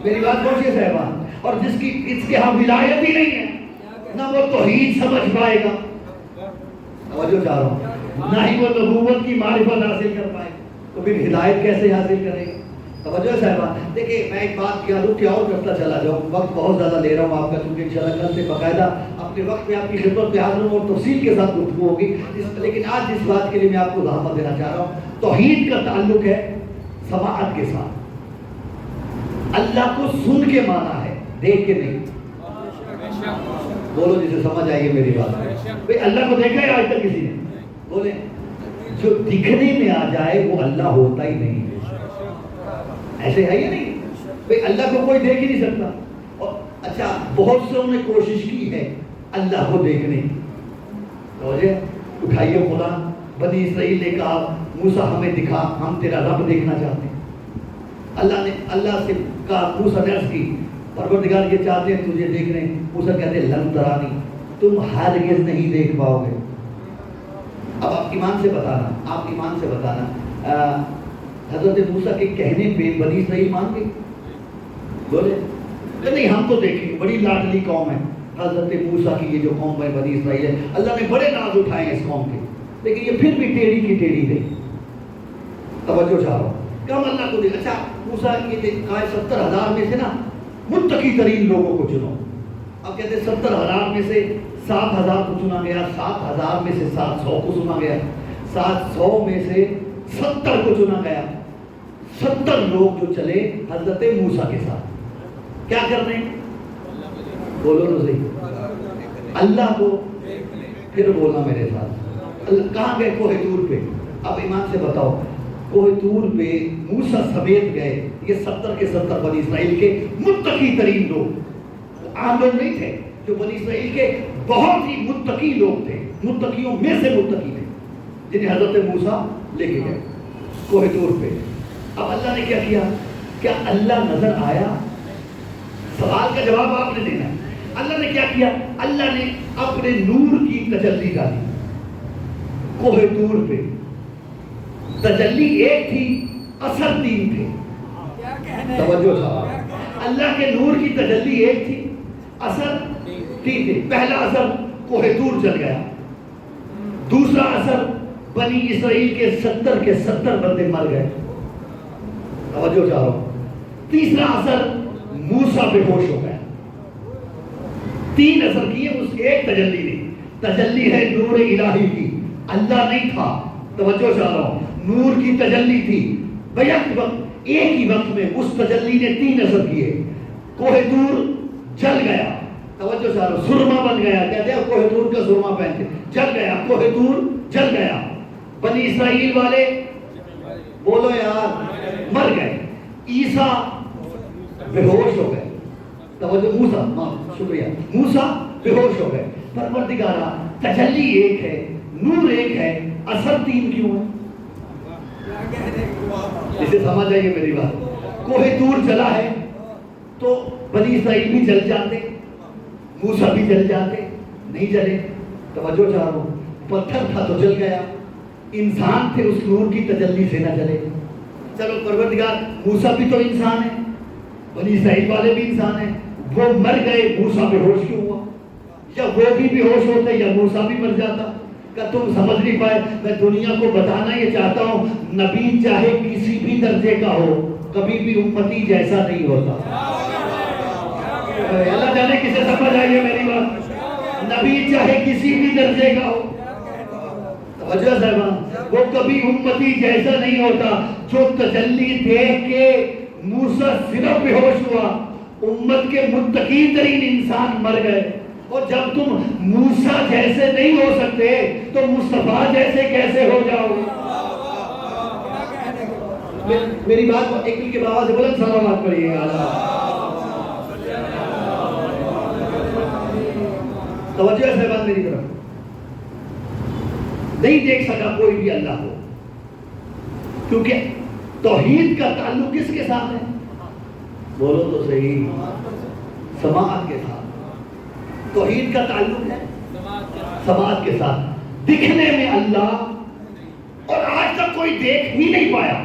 [SPEAKER 1] میری بات پہنچیے صاحبان، اور جس کے ہاں ولایت ہی نہیں ہے نہ وہ توحید سمجھ پائے گا، توجہ چاہ رہا ہوں، نہ ہی وہ نبوت کی معرفت حاصل کر پائے گا، تو پھر ہدایت کیسے حاصل کرے گا؟ توجہ صاحبان، دیکھیں میں ایک بات کیا دوں کہ اور کرتا چلا جاؤں، وقت بہت زیادہ لے رہا ہوں آپ کا، کیونکہ انشاءاللہ کل سے باقاعدہ اپنے وقت میں آپ کی خدمت میں حاضر ہوں اور تفصیل کے ساتھ گفتگو ہوگی، لیکن آج جس بات کے لیے میں آپ کو وضاحت دینا چاہ رہا ہوں، توحید کا تعلق ہے سماعت کے ساتھ۔ اللہ کو سن کے مانا ہے، دیکھ کے نہیں۔ بولو جسے سمجھ آئیے میری بات، بھئی اللہ کو دیکھا ہے آج تک کسی نے؟ بولیں، جو دکھنے میں آ جائے وہ اللہ ہوتا ہی نہیں، ایسے ہے یا نہیں؟ بھئی اللہ کو کوئی دیکھ ہی نہیں سکتا، اور اچھا بہت سے انہوں نے کوشش کی ہے اللہ کو دیکھنے کی، توجہ اٹھائیے قرآن، بنی اسرائیل نے کہا موسیٰ ہمیں دکھا، ہم تیرا رب دیکھنا چاہتے ہیں۔ اللہ سے کہا، موسیٰ نے عرض کی پروردگار یہ چاہتے ہیں تجھے دیکھنے، موسیٰ کہتے ہیں لن ترانی، تم ہرگز نہیں دیکھ پاؤ گے۔ اب آپ ایمان سے بتانا، حضرت موسیٰ کے کہنے پہ بنی اسرائیل مان گئی؟ بولے نہیں ہم تو دیکھیں، بڑی لاڈلی قوم ہے حضرت موسیٰ کی، یہ جو قوم ہے بنی اسرائیل ہے، اللہ نے بڑے ناز اٹھائے اس قوم کے، لیکن یہ پھر بھی ٹیڑھی کی ٹیڑھی رہی۔ توجہ چاہ رہا ہوں، کم اللہ کو دیکھ۔ اچھا موسیٰ یہ کہا 70,000 میں سے نا متقی ترین لوگوں کو چنو، اب کہتے ہیں 70,000 میں سے 7,000 کو چنا گیا، 7,000 میں سے 700 کو چنا گیا، 700 میں سے 70 کو چنا گیا، 70 لوگ جو چلے حضرت موسیٰ کے ساتھ، کیا کرنے؟ بولو تو صحیح، اللہ کو، پھر بولنا میرے ساتھ، کہاں گئے؟ کوہ طور پہ۔ اب ایمان سے بتاؤ، کوہ طور پہ موسیٰ سمیت گئے یہ 70 کے 70 بنی اسرائیل کے متقی ترین لوگ، عام لوگ نہیں تھے، جو بنی اسرائیل کے بہت ہی متقی لوگ تھے، متقیوں میں سے متقی تھے، جنہیں حضرت موسیٰ لے کے گئے کوہ طور پہ۔ اب اللہ نے کیا کیا؟ کیا اللہ نظر آیا؟ سوال کا جواب آپ نے دینا ہے۔ اللہ نے کیا کیا؟ اللہ نے اپنے نور کی تجلی ڈالی کوہ طور پہ، تجلی ایک تھی، اثر 3 تھے۔ توجہ صاحب، اللہ کے نور کی تجلی ایک تھی، اثر 3 تھے۔ پہلا اثر کوہ طور جل گیا، دوسرا اثر بنی اسرائیل کے 70 کے 70 بندے مر گئے، توجہ چاہو، تیسرا اثر موسیٰ بے ہوش ہو گیا۔ 3 اثر کیے اس ایک تجلی نے، تجلی ہے نور الہی کی، اللہ نہیں تھا، توجہ چاہ رہا ہوں، نور کی تجلی تھی، بیک وقت ایک ہی وقت میں اس تجلی نے 3 اثر کیے، کوہ طور جل گیا، توجہ چاہ رہا ہوں، سرما بن گیا، کہتے ہیں کوہ طور کا سرما پہنتے، جل گیا، کوہ طور جل گیا، بنی اسرائیل والے بولو یار مر گئے، عیسیٰ بے ہوش ہو گئے، توجہ موسیٰ، شکریہ، موسیٰ بے ہوش ہو گئے۔ پروردگارہ تجلی ایک ہے، نور ایک ہے، اثر 3 کیوں ہے؟ اسے سمجھ آئیے میری بات، کوہ طور جلا ہے تو بنی اسرائیل بھی جل جاتے، موسیٰ بھی جل جاتے، نہیں جلے، توجہ چاہ رہا ہوں، پتھر تھا تو جل گیا، انسان تھے اس نور کی تجلی سے نہ جلے۔ چلو پروردگار موسیٰ بھی تو انسان ہے، بنی اسرائیل والے بھی انسان ہیں، وہ مر گئے، موسیٰ بے ہوش کیوں ہوا؟ یا وہ بھی بے ہوش ہوتے یا موسیٰ بھی مر جاتا؟ کہ تم سمجھ نہیں پائے، میں دنیا کو بتانا یہ چاہتا ہوں، نبی چاہے کسی بھی درجے کا ہو کبھی بھی امتی جیسا نہیں ہوتا۔ اللہ جانے کسے سمجھ آئیے میری بات، نبی چاہے کسی بھی درجے کا ہو، توجہ صاحبان، وہ کبھی امتی جیسا نہیں ہوتا۔ جو تجلی دیکھ کے موسیٰ صرف بے ہوش ہوا، امت کے متقی ترین انسان مر گئے، اور جب تم موسیٰ جیسے نہیں ہو سکتے تو مصطفیٰ جیسے کیسے ہو جاؤ گے؟ میری بات کو ایک کے بابا سے بلند سلامات پڑھیے گا۔ توجہ ہے صاحبان میری طرف، نہیں دیکھ سکا کوئی بھی اللہ کو، کیونکہ توحید کا تعلق کس کے ساتھ ہے؟ بولو تو صحیح، سماعت کے ساتھ۔ توحید کا تعلق ہے سماعت کے ساتھ۔ دکھنے میں اللہ، اور آج تک کوئی دیکھ ہی نہیں پایا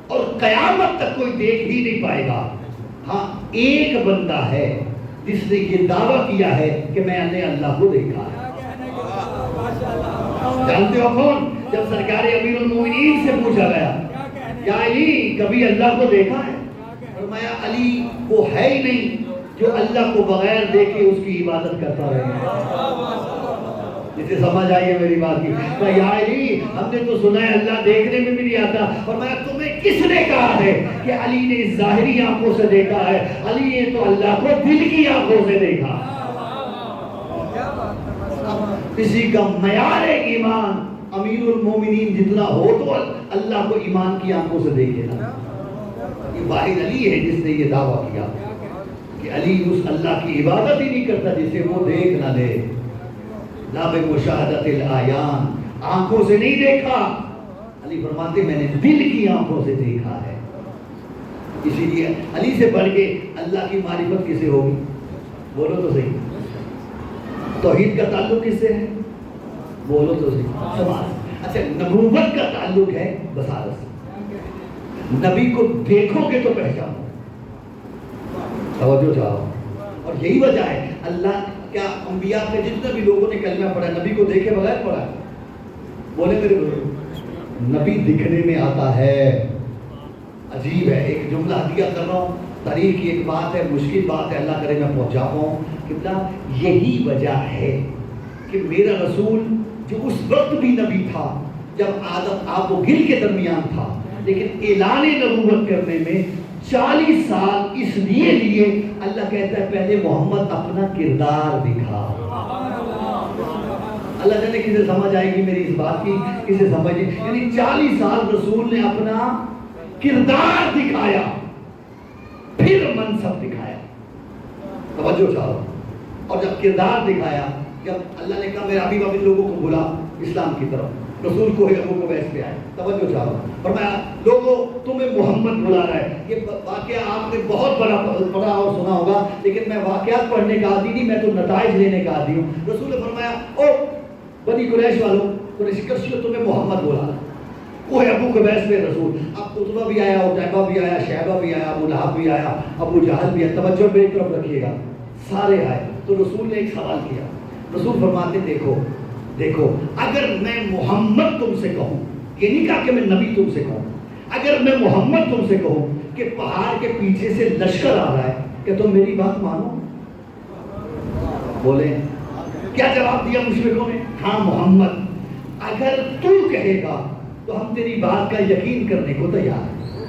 [SPEAKER 1] اور قیامت تک کوئی دیکھ ہی نہیں پائے گا۔ ہاں ایک بندہ ہے جس نے یہ دعویٰ کیا ہے کہ میں نے اللہ کو دیکھا ہے۔ جانتے ہو کون؟ جب سرکار امیر المومنین سے پوچھا گیا یا علی کبھی اللہ کو دیکھا ہے؟ فرمایا علی وہ ہے ہی نہیں جو اللہ کو بغیر دیکھے اس کی عبادت کرتا رہے۔ جسے سمجھ آئی ہے میری بات کی، یا علی ہم نے تو سنا ہے اللہ دیکھنے میں بھی نہیں آتا، فرمایا تمہیں کس نے کہا ہے کہ علی نے ظاہری آنکھوں سے دیکھا ہے؟ علی نے تو اللہ کو دل کی آنکھوں سے دیکھا۔ کسی کا معیار ایمان امیر المومنین جتنا ہو تو اللہ کو ایمان کی آنکھوں سے دیکھے نا۔ یہ واحد علی ہے جس نے یہ دعویٰ کیا کہ علی اس اللہ کی عبادت ہی نہیں کرتا جسے وہ دیکھ نہ لے۔ لا بمشاہدۃ العیان، آنکھوں سے نہیں دیکھا، علی فرماتے میں نے دل کی آنکھوں سے دیکھا ہے۔ اسی لیے علی سے بڑھ کے اللہ کی معرفت کسے ہوگی؟ بولو تو صحیح۔ توحید کا تعلق کس سے ہے؟ بولو تو صحیح، سماعت۔ اچھا نبوت کا تعلق ہے بصارت سے۔ نبی کو دیکھو گے تو پہچانو، توجہ چاہو۔ اور یہی وجہ ہے اللہ کیا انبیاء کے جتنے بھی لوگوں نے کلمہ پڑھا نبی کو دیکھے بغیر پڑھا ہے؟ بولے میرے بزرگ، نبی دکھنے میں آتا ہے۔ عجیب ہے، ایک جملہ ہدیہ کر رہا ہوں، تاریخ کی ایک بات ہے، مشکل بات ہے، اللہ کرے میں پہنچا پاؤں۔ کہ یہی وجہ ہے کہ میرا رسول جو اس وقت بھی نبی تھا جب آدم آب و گل کے درمیان تھا، لیکن اعلان نبوت کرنے میں 40 سال اس لیے لیے، اللہ کہتا ہے پہلے محمد اپنا کردار دکھا۔ اللہ جانے کسے سمجھ آئے گی میری اس بات کی، کسے سمجھ، یعنی 40 سال رسول نے اپنا کردار دکھایا، پھر منصب دکھایا۔ توجہ چاہو۔ اور جب کردار دکھایا، جب اللہ نے کہا میرے حبیب ابھی لوگوں کو بلا اسلام کی طرف، رسول کو ہی ابو کو ویس پہ آئے، توجہ چاہو، فرمایا لوگوں تمہیں محمد بلا رہا ہے۔ یہ واقعہ آپ نے بہت بڑا پڑھا اور سنا ہوگا، لیکن میں واقعات پڑھنے کا عادی نہیں، میں تو نتائج لینے کا عادی ہوں۔ رسول نے فرمایا او بنی قریش والوں، قریش کرشیوں تمہیں محمد بلا رہا ہے۔ وہ ہے ابو قبیس میں رسول، اب عتبہ بھی آیا، عتیبہ بھی آیا، شیبہ بھی آیا، ابو لہب بھی آیا، ابو جہل بھی آیا، توجہ میری طرف رکھیے گا، سارے آئے۔ تو رسول نے ایک سوال کیا، رسول فرماتے دیکھو اگر میں محمد تم سے کہوں، یہ نہیں کہا کہ میں نبی تم سے کہوں، اگر میں محمد تم سے کہوں کہ پہاڑ کے پیچھے سے لشکر آ رہا ہے، کہ تم میری بات مانو؟ بولے کیا جواب دیا مشرکوں نے؟ ہاں محمد اگر تو کہے گا تو ہم تیری بات کا یقین کرنے کو تیار ہیں۔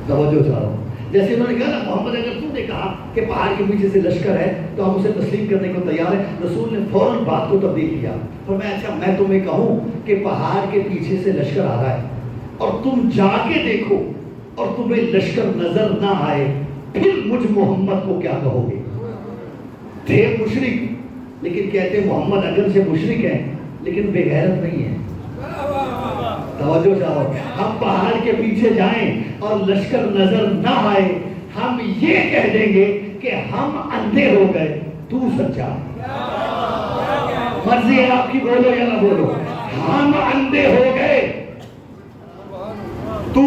[SPEAKER 1] توجہ چاہو، جیسے انہوں نے کہا نا محمد اگر تو نے کہا کہ پہاڑ کے پیچھے سے لشکر ہے تو ہم اسے تسلیم کرنے کو تیار ہیں۔ رسول نے فوراً بات کو تبدیل کیا، فرمایا اچھا میں تمہیں کہوں کہ پہاڑ کے پیچھے سے لشکر آ رہا ہے اور تم جا کے دیکھو اور تمہیں لشکر نظر نہ آئے، پھر مجھ محمد کو کیا کہو گے؟ تھے مشرک، لیکن کہتے محمد اگر سے مشرک ہیں لیکن بے غیرت نہیں ہے۔ توجہ چاہو، ہم پہاڑ کے پیچھے جائیں اور لشکر نظر نہ آئے، ہم یہ کہہ دیں گے کہ ہم اندھے ہو گئے، تو سچا۔ مرضی ہے آپ کی، بولو یا نہ بولو، ہم اندھے ہو گئے تو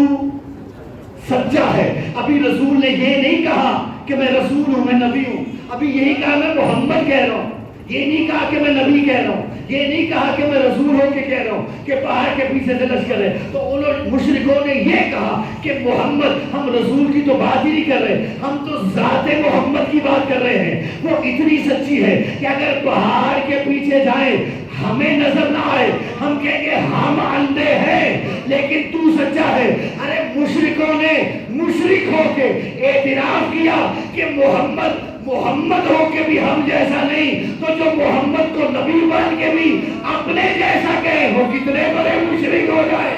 [SPEAKER 1] سچا ہے۔ ابھی رسول نے یہ نہیں کہا کہ میں رسول ہوں، میں نبی ہوں، ابھی یہی کہا میں محمد کہہ رہا ہوں، یہ نہیں کہا کہ میں نبی کہہ رہا ہوں، یہ نہیں کہا کہ میں رسول ہو کے کہہ رہا ہوں کہ پہاڑ کے پیچھے سے لشکر ہے۔ تو انہوں مشرکوں نے یہ کہا کہ محمد، ہم رسول کی تو بات ہی نہیں کر رہے، ہم تو ذات محمد کی بات کر رہے ہیں۔ وہ اتنی سچی ہے کہ اگر پہاڑ کے پیچھے جائیں ہمیں نظر نہ آئے، ہم کہیں گے ہم اندھے ہیں لیکن تو سچا ہے۔ ارے مشرکوں نے مشرک ہو کے اعتراف کیا کہ محمد ہو کے بھی ہم جیسا نہیں، تو جو محمد کو نبی بن کے بھی اپنے جیسا کہے وہ کتنے بڑے مشرک ہو جائے۔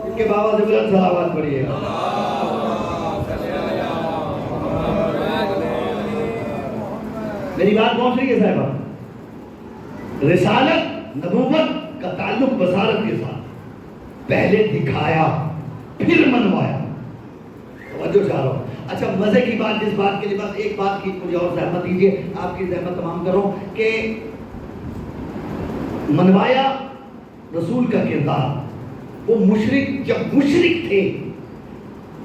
[SPEAKER 1] ان کے بابا سے بلند صلوات پڑھیے۔ میری بات پہنچ رہی ہے صاحبہ؟ رسالت نبوت کا تعلق بصارت کے ساتھ، پہلے دکھایا پھر منوایا. توجہ چاہ رہا ہوں. اچھا مزے کی بات، جس بات کے لیے بس ایک بات کی مجھے اور زحمت دیجیے، آپ کی زحمت تمام کرو، کہ منوایا رسول کا کردار. وہ مشرک جب مشرک تھے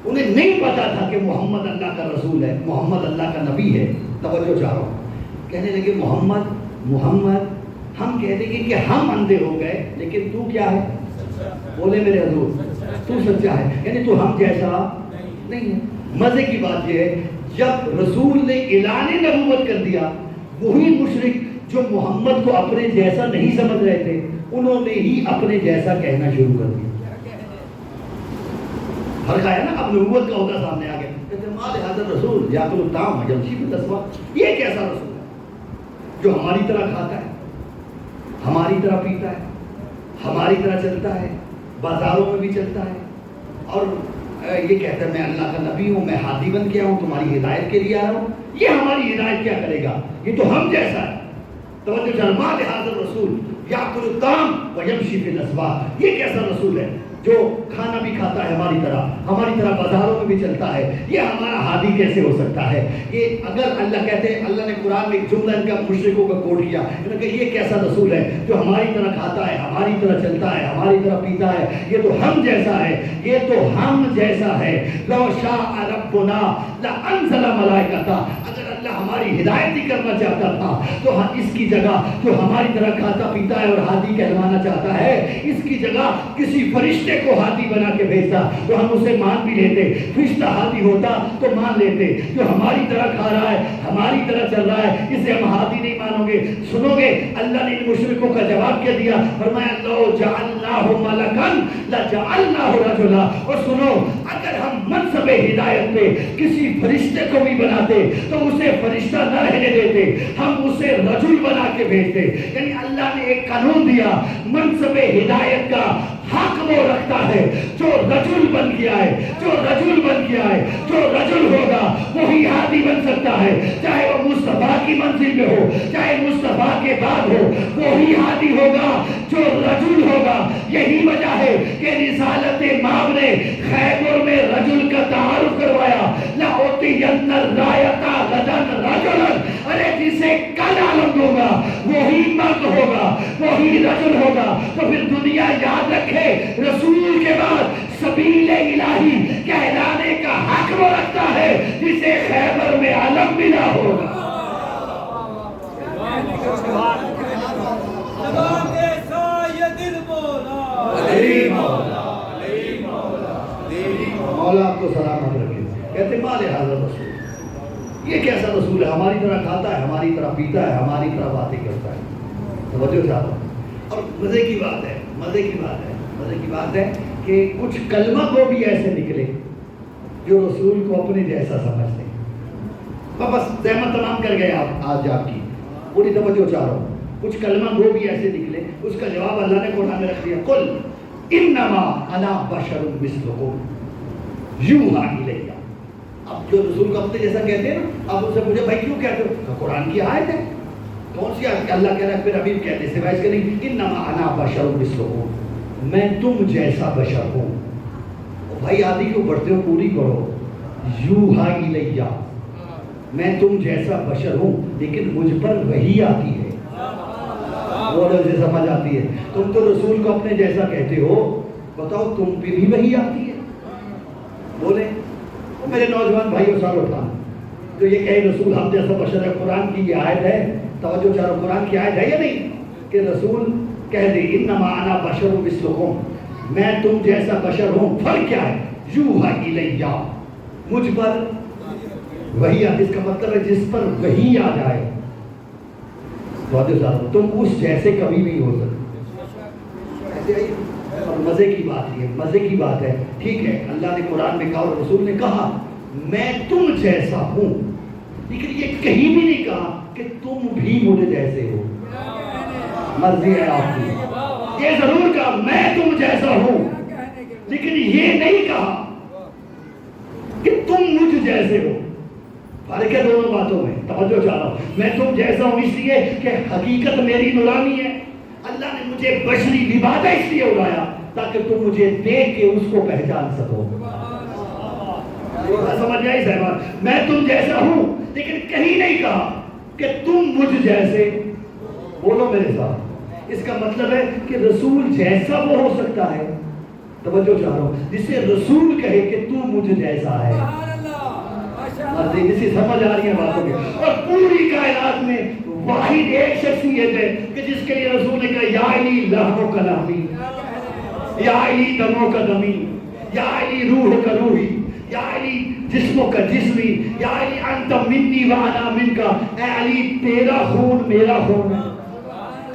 [SPEAKER 1] انہیں نہیں پتا تھا کہ محمد اللہ کا رسول ہے، محمد اللہ کا نبی ہے. توجہ چاہ رہا ہوں. کہنے لگے محمد محمد. ہم کہتے ہیں کہ ہم اندھے ہو گئے لیکن تو کیا ہے؟ بولے میرے حضور تو سچا ہے، یعنی تو ہم جیسا نہیں ہے. مزے کی بات یہ ہے جب رسول نے اعلان نبوت کر دیا، وہی مشرک جو محمد کو اپنے جیسا نہیں سمجھ رہے تھے انہوں نے ہی اپنے جیسا کہنا شروع کر دیا. فرق آیا نا. اب نبوت کا عہدہ سامنے آ گیا. کہتے ہیں مال حضرت رسول یاکل الطعام ویمشی فی الاسواق. یہ کیسا رسول ہے جو ہماری طرح کھاتا ہے، ہماری طرح پیتا ہے، ہماری طرح چلتا ہے، بازاروں میں بھی چلتا ہے، اور یہ کہتا ہے میں اللہ کا نبی ہوں، میں ہادی بن کے آیا ہوں، تمہاری ہدایت کے لیے آیا ہوں. یہ ہماری ہدایت کیا کرے گا؟ یہ تو ہم جیسا ہے. توجہ چاہ مال حضرت رسول یاکل الطعام ویمشی فی الاسواق. یہ کیسا رسول ہے جو کھانا بھی کھاتا ہے ہماری طرح بازاروں میں بھی چلتا ہے؟ یہ ہمارا ہادی کیسے ہو سکتا ہے؟ یہ اگر اللہ کہتے ہیں، اللہ نے قرآن میں ایک جملہ ان کا مشرکوں کا کوٹ کیا کہ یہ کیسا رسول ہے جو ہماری طرح کھاتا ہے، ہماری طرح چلتا ہے، ہماری طرح پیتا ہے؟ یہ تو ہم جیسا ہے، یہ تو ہم جیسا ہے. لو شاء ربنا لانزل ملائکۃ. اگر اللہ ہماری ہدایت ہی کرنا چاہتا تھا تو اس کی جگہ جو ہماری طرح کھاتا پیتا ہے اور ہادی کہلوانا چاہتا ہے، اس کی جگہ کسی فرشتے کو ہادی بنا کے بھیجتا تو ہم اسے مان بھی لیتے. فرشتہ ہادی ہوتا تو مان لیتے. جو ہماری طرح کھا رہا ہے، ہماری طرح چل رہا ہے، اسے ہم ہادی نہیں مانو گے. سنو گے اللہ نے ان مشرکوں کا جواب کیا دیا؟ فرمایا لو جعلناہ ملکا لجعلناہ رجلا. اور سنو اگر ہم منصب ہدایت پہ کسی فرشتے کو بھی بناتے تو اسے فرشتہ نہ رہنے دیتے، ہم اسے رجل بنا کے بھیجتے. یعنی اللہ نے ایک قانون دیا، منصب ہدایت کا حق وہ رکھتا ہے جو رجل بن گیا ہے، جو رجل ہوگا وہی ہادی بن سکتا ہے. چاہے وہ مصطفیٰ کی منزل میں ہو، چاہے مصطفیٰ کے بعد ہو، وہی ہادی ہوگا جو رجل ہوگا. یہی وجہ ہے کہ رسالت ماب نے خیبر میں رجل کا تعارف کروایا. لَأُعْطِيَنَّ الرَّایَةَ غَدًا رَجُلًا. ارے جسے کل عالم دوں گا وہی مرد ہوگا، وہی رجل ہوگا. تو پھر دنیا یاد رکھے رسول کے بعد سبیل الہی کہلانے کا حق وہ رکھتا ہے جسے خیبر میں علم ملا ہوگا. مولا آپ کو سلامت رکھے. کہتے مال حضرت رسول. یہ کیسا رسول ہے؟ ہماری طرح کھاتا ہے، ہماری طرح پیتا ہے، ہماری طرح باتیں کرتا ہے. توجہ چاہتا ہوں. اور مزے کی بات ہے کہ کچھ کلمہ کو بھی ایسے نکلے جو رسول کو اپنے جیسا سمجھتے ہیں. بس زحمت تمام کر گئے آج آپ کی پوری توجہ چاہ رہا ہوں. کچھ کلمہ گو بھی ایسے نکلے، اس کا جواب اللہ نے قرآن میں رکھ دیا. قل انما انا بشر مثلکم یوحی الی. اب جو رسول کو اپنے جیسا کہتے ہیں نا، آپ ان سے پوچھے بھائی کیوں کہتے ہو؟ قرآن کی آیت ہے. کون سی آیت؟ اللہ کہہ رہا ہے پھر ابھی کہتے ہیں سوائے اس کے نہیں. انما انا بشر مثلکم، میں تم جیسا بشر ہوں. بھائی آدھی کیوں پڑھتے ہو؟ پوری کرو. یوحی الی، میں تم جیسا بشر ہوں لیکن مجھ پر وحی آتی ہے. وہ سے سمجھ آتی ہے. تم تو رسول کو اپنے جیسا کہتے ہو، بتاؤ تم پہ بھی وحی آتی ہے؟ بولے میرے نوجوان بھائیوں سالوں خان تو یہ کہے رسول ہم جیسا بشر ہے. قرآن کی یہ آیت ہے. توجہ چاہو، قرآن کی آیت ہے یا نہیں کہ رسول کہہ دے انما انا بشر مثلکم، میں تم جیسا بشر ہوں. فرق کیا ہے؟ یوحی الی، مجھ پر وحی آتی. اس کا مطلب ہے جس پر وحی آ جائے تم اس جیسے کبھی نہیں ہو سکتے. اور مزے کی بات ہے ٹھیک ہے. اللہ نے قرآن میں کہا اور رسول نے کہا میں تم جیسا ہوں، لیکن یہ کہیں بھی نہیں کہا کہ تم بھی مجھے جیسے ہو. مرضی ہے آپ کی. یہ ضرور کہا میں تم جیسا ہوں، لیکن یہ نہیں کہا کہ تم مجھ جیسے ہو. فرق ہے دونوں باتوں میں. توجہ چاہ رہا ہوں. میں تم جیسا ہوں اس لیے کہ حقیقت میری نورانی ہے. اللہ اللہ نے مجھے بشری لبادہ اس لیے اڑایا تاکہ تم مجھے دیکھ کے اس کو پہچان سکو. سمجھ آئی صاحبان؟ میں تم جیسا ہوں لیکن کہیں نہیں کہا کہ تم مجھ جیسے. بولو میرے ساتھ. اس کا مطلب ہے کہ رسول جیسا وہ ہو سکتا ہے. توجہ چاہ رہا ہوں. جسے رسول کہے کہ تو مجھ جیسا ہے. جسے سمجھ آ رہی ہے باتوں کی. اور پوری کائنات میں واحد ایک شخصیت ہے کہ جس کے لیے رسول نے کہا یا علی لہو کا لہمی، یا علی دموں کا دمی، یا علی روح کا روحی، یا علی جسموں کا جسمی، یا علی انت منی وانا من کا. اے علی تیرا خون میرا خون ہے.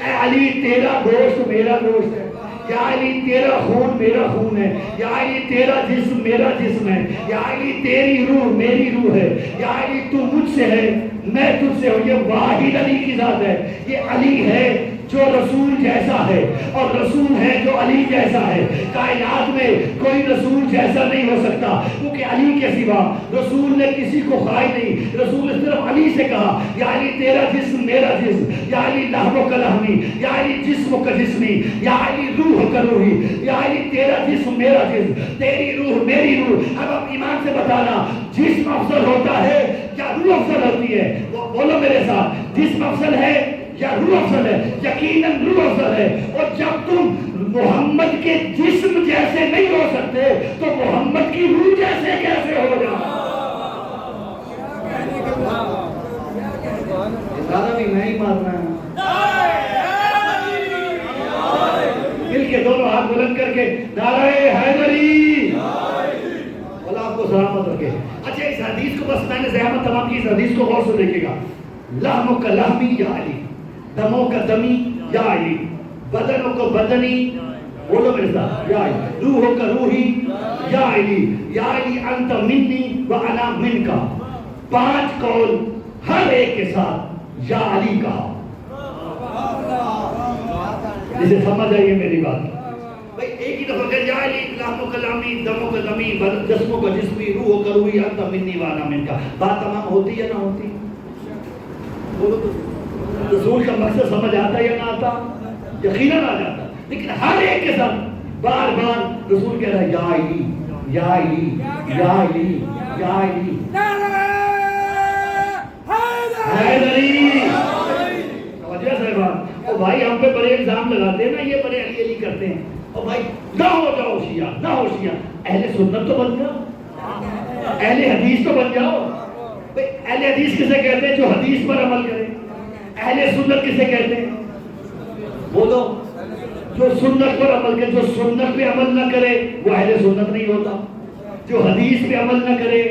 [SPEAKER 1] اے علی تیرا گوشت میرا گوشت ہے. یا علی تیرا خون میرا خون ہے. یا علی تیرا جسم میرا جسم ہے. یا علی تیری روح میری روح ہے. یا علی تو مجھ سے ہے میں تجھ سے ہوں. یہ واحد علی کی ذات ہے. یہ علی ہے جو رسول جیسا ہے اور رسول ہے جو علی جیسا ہے. کائنات میں کوئی رسول جیسا نہیں ہو سکتا کیونکہ علی کے سوا رسول نے کسی کو خواہی نہیں. رسول نے صرف علی سے کہا یا علی تیرا جسم میرا جسم، یا علی لحم کا لحمی، یا علی جسم کا جسمی، یا علی روح کا روحی، یا علی تیرا جسم میرا جسم، تیری روح میری روح. اب آپ ایمان سے بتانا جسم افضل ہوتا ہے یا روح افضل ہوتی ہے؟ بولو میرے ساتھ. جسم افضل ہے یا روح افضل ہے؟ یقیناً روح افضل ہے. اور جب تم محمد کے جسم جیسے نہیں ہو سکتے تو محمد کی روح جیسے کیسے ہو جائے؟ زیادہ بھی میں ہی مارنا ہے. مل کے دونوں ہاتھ بلند کر کے نعرہ حیدری. اللہ آپ کو سلامت رکھے. اچھا اس حدیث کو بس میں نے زحمت تمام کی. اس حدیث کو غور سے دیکھے گا. لحم کا لحمی یا علی، دموں کا دمی یا علی، بدنوں کو بدنی، بولو میرے ساتھ، یا علی، روحوں کا روحی یا علی، یا علی انت منی وانا من کا. 5 قول ہر ایک کے ساتھ یا علی کہا. جسے سمجھ آئیے میری بات. بھائی ایک ہی دفعہ کہ یا علی لحموں کا لحمی، دموں کا دمی، جسموں کا جسمی، روحوں کا روحی، انت منی وانا من کا. بات تمام ہوتی ہے نہ ہوتی؟ بولو تو رسول کا مقصد سمجھ آتا یا نہ آتا؟ یقیناً آ جاتا. لیکن ہر ایک کے ساتھ بار بار رسول کہہ رہا ہے یا علی یا علی یا علی یا علی حیدری. توجہ صاحبان. اور بھائی ہم پہ بڑے الزام لگاتے ہیں نا یہ بڑے علی علی کرتے ہیں. اور بھائی نہ ہو جاؤ شیعہ، نہ ہو شیعہ. اہل سنت تو بن جاؤ، اہل حدیث تو بن جاؤ. اہل حدیث کسے کہتے ہیں؟ جو حدیث پر عمل کرے. اہل سنت کسے کہتے ہیں؟ بولو. جو سنت پر عمل کرے. جو سنت پہ عمل نہ کرے وہ اہل سنت نہیں ہوتا. جو حدیث پہ عمل نہ کرے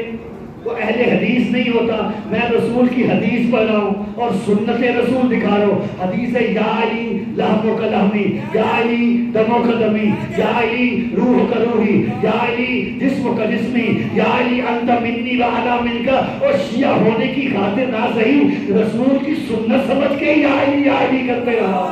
[SPEAKER 1] وہ اہل حدیث نہیں ہوتا. میں رسول کی حدیث پڑھ رہا ہوں اور سنت رسول دکھا رہا ہوں. حدیث ہے یا علی لحموں کا لحمی، یا علی دموں کا دمی، یا علی روح کا روحی، یا علی جسم کا جسمی، یا علی انت منی وانا من کا. اور شیعہ ہونے کی خاطر نہ صحیح رسول کی سنت سمجھ کے یا علی کرتے رہا.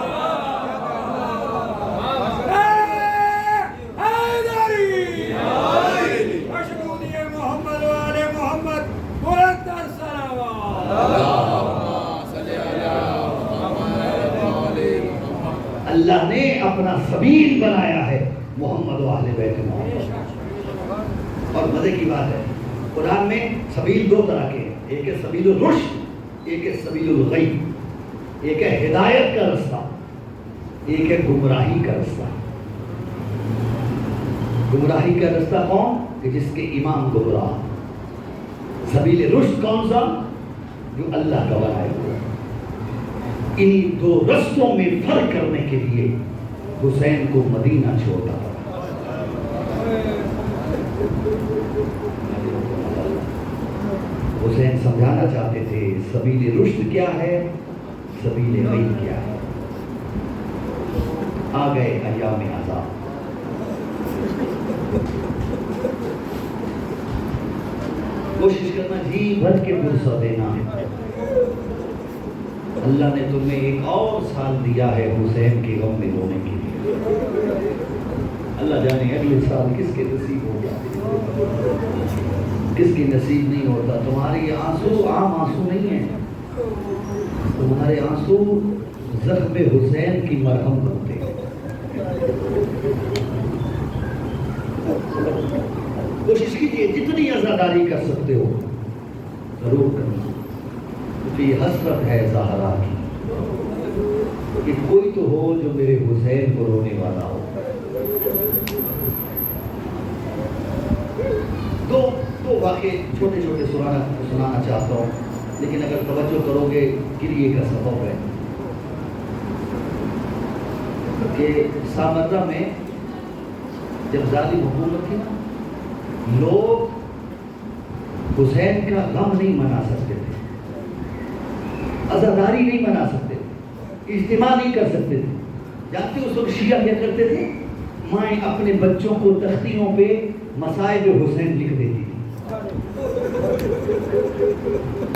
[SPEAKER 1] اللہ نے اپنا سبیل بنایا ہے محمد و اہل بیت محمد. اور مزے کی بات ہے قرآن میں سبیل 2 طرح کے ہیں. ایک ہے سبیل الرشد، ایک ہے سبیل الغی. ایک ہے ہدایت کا رستہ، ایک ہے گمراہی کا رستہ. گمراہی کا رستہ کون؟ کہ جس کے امام گمراہ. سبیل رشد کون سا؟ جو اللہ کا بنایا ہوا. انہی 2 رستوں میں فرق کرنے کے لیے حسین کو مدینہ چھوڑنا پڑا. حسین سمجھانا چاہتے تھے سبیل رشد کیا ہے، سبیل غی کیا ہے. آ گئے ایام عذاب. کوشش کرنا جی بھر کے پرسہ دینا ہے. اللہ نے تمہیں ایک اور سال دیا ہے حسین کے غم میں رونے کے لیے. اللہ جانے اگلے سال کس کے نصیب ہوگا، کس کی نصیب نہیں ہوتا. تمہارے آنسو عام آنسو نہیں ہیں. تمہارے آنسو زخم حسین کی مرہم بنتے. کوشش کیجیے جتنی عزاداری کر سکتے ہو ضرور کرنا. کیونکہ حسرت ہے زہرا کی کہ کوئی تو ہو جو میرے حسین کو رونے والا ہو. دو واقعے چھوٹے چھوٹے سنانا چاہتا ہوں، لیکن اگر توجہ کرو گے گریے کا سبب ہے کہ سامرہ میں جب ظالم حکومت تھی نا، لوگ حسین کا غم نہیں منا سکتے تھے، عزاداری نہیں منا سکتے تھے، اجتماع نہیں کر سکتے تھے. جانتے اس وقت شیعہ کیا کرتے تھے؟ مائیں اپنے بچوں کو تختیوں پہ مصائب حسین لکھ دیتی تھی.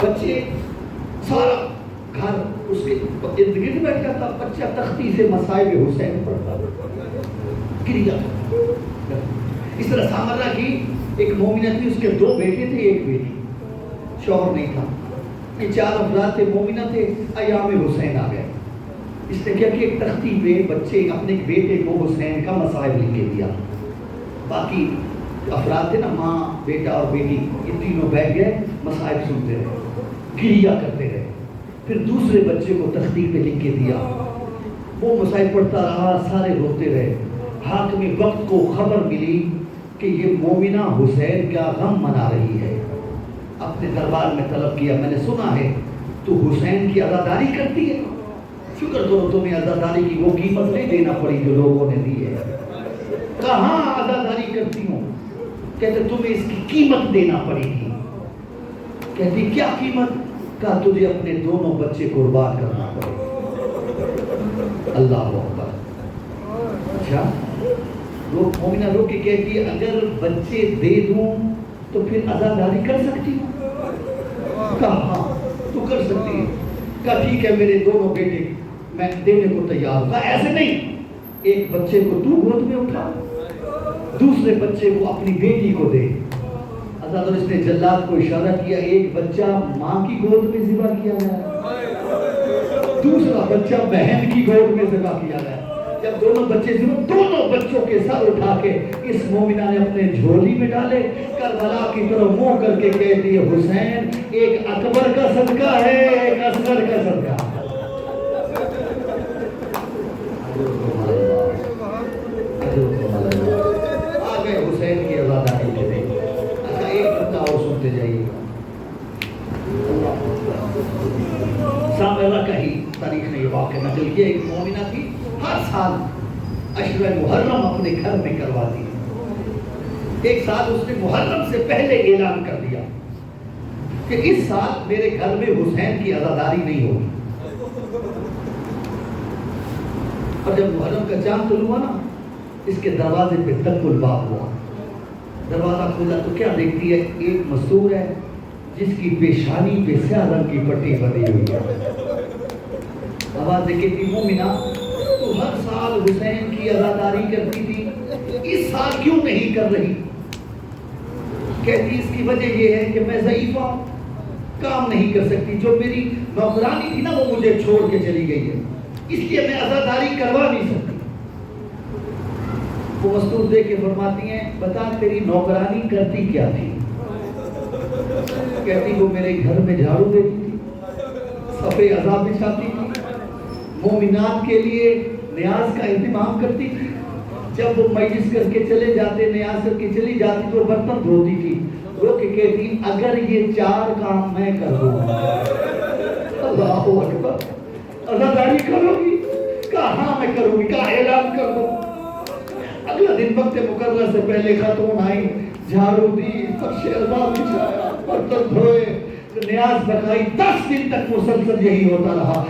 [SPEAKER 1] بچے سارا گھر اس کے ارد گرد بیٹھا تھا، بچہ تختی سے مصائب حسین پڑھتا گریا. اس طرح سامرہ کی ایک مومنہ تھی، اس کے 2 بیٹے تھے، 1 بیٹی، شوہر نہیں تھا. یہ 4 افراد تھے، مومنہ تھے. ایام حسین آ گئے. اس نے کیا کہ ایک تختی پہ بچے اپنے بیٹے کو حسین کا مصائب لکھ کے دیا. باقی افراد تھے نا، ماں، بیٹا اور بیٹی، یہ تینوں بیٹھ گئے، مصائب سنتے رہے، گریا کرتے رہے. پھر دوسرے بچے کو تختی پہ لکھ کے دیا، وہ مصائب پڑھتا رہا، سارے روتے رہے. حاکم وقت کو خبر ملی کہ یہ مومنہ حسین کا غم منا رہی ہے. اپنے دربار میں طلب کیا، میں نے سنا ہے تو حسین کی عزاداری کرتی ہے، شکر کرو تمہیں عزاداری کی وہ قیمت نہیں دینا پڑی جو لوگوں نے دی ہے. کہاں عزاداری کرتی ہوں؟ کہتے تمہیں اس کی قیمت دینا پڑی تھی. کہتی کیا قیمت؟ کہا تجھے اپنے دونوں بچے قربان کرنا پڑے. اللہ اکبر. اچھا، وہ مومنہ رو کے کہتی ہے اگر بچے دے دوں تو پھر عزاداری کر سکتی ہوں؟ کہا ہاں تو کر سکتی ہے. کہا ٹھیک ہے، میرے دونوں بیٹے میں دینے کو تیار ہوں. ایسے نہیں، ایک بچے کو تو گود میں اٹھا، دوسرے بچے کو اپنی بیٹی کو دے. اور اس نے جلاد کو اشارہ کیا، ایک بچہ ماں کی گود میں ذبح کیا گیا، دوسرا بچہ بہن کی گود میں ذبح کیا گیا. جب دونوں بچے ذبح، دونوں بچوں کے سر اٹھا کے اس مومنہ نے اپنے جھولی میں ڈالے، کربلا کی طرف منہ کر کے کہتی ہے حسین ایک اکبر کا صدقہ ہے، ایک اصغر کا صدقہ. آگے حسین کی عزاداری کے دیں. اچھا ایک بندہ اور سنتے جائیے. سامرہ کا ہی تاریخ نے یہ واقعہ نقل کیا. ایک مومنہ تھی، ہر سال عشرہ محرم اپنے گھر میں کرواتی ہے. ایک سال اس نے محرم سے پہلے اعلان کر دیا کہ اس سال میرے گھر میں حسین کی عزاداری نہیں ہوگی. اور جب محرم کا چاند طلوع ہوا نا، اس کے دروازے پہ دق الباب ہوا. دروازہ کھولا تو کیا دیکھتی ہے؟ ایک مستور ہے جس کی پیشانی پہ سیاہ رنگ کی پٹی بندھی ہوئی ہے. آواز دیکھتی تھی مومنہ تو ہر سال حسین کی عزاداری کرتی تھی، اس سال کیوں نہیں کر رہی؟ کہتی اس کی وجہ یہ ہے کہ میں ضعیفہ ہوں، کام نہیں کر سکتی. جو میری نوکرانی تھی نا وہ مجھے چھوڑ کے چلی گئی ہے، اس لیے میں عزاداری کروا نہیں سکتی. وہ مستور دے کے فرماتی ہیں بتا تیری نوکرانی کرتی کیا تھی؟ کہتی وہ میرے گھر میں جھاڑو دیتی تھی، صفے عذاب بچھاتی تھی، مومنات کے لیے نیاز کا اہتمام کرتی تھی. جب وہ مجلس کر کے چلے جاتے، نیاز کر کے چلی جاتی تو برتن دھوتی تھی. رو کے کہتی اگر یہ 4 کام میں کر دوں. اللہ اکبر. عزاداری کرو گی؟ کہا ہاں میں کروں گی. کہا اعلان کر دو. اگلا دن وقت مقررہ سے پہلے خاتون آئی، جھاڑو دی، فرش عذاب بچھایا، برتن دھوئے، نیاز بکائی. 10 دن تک مسلسل یہی ہوتا رہا.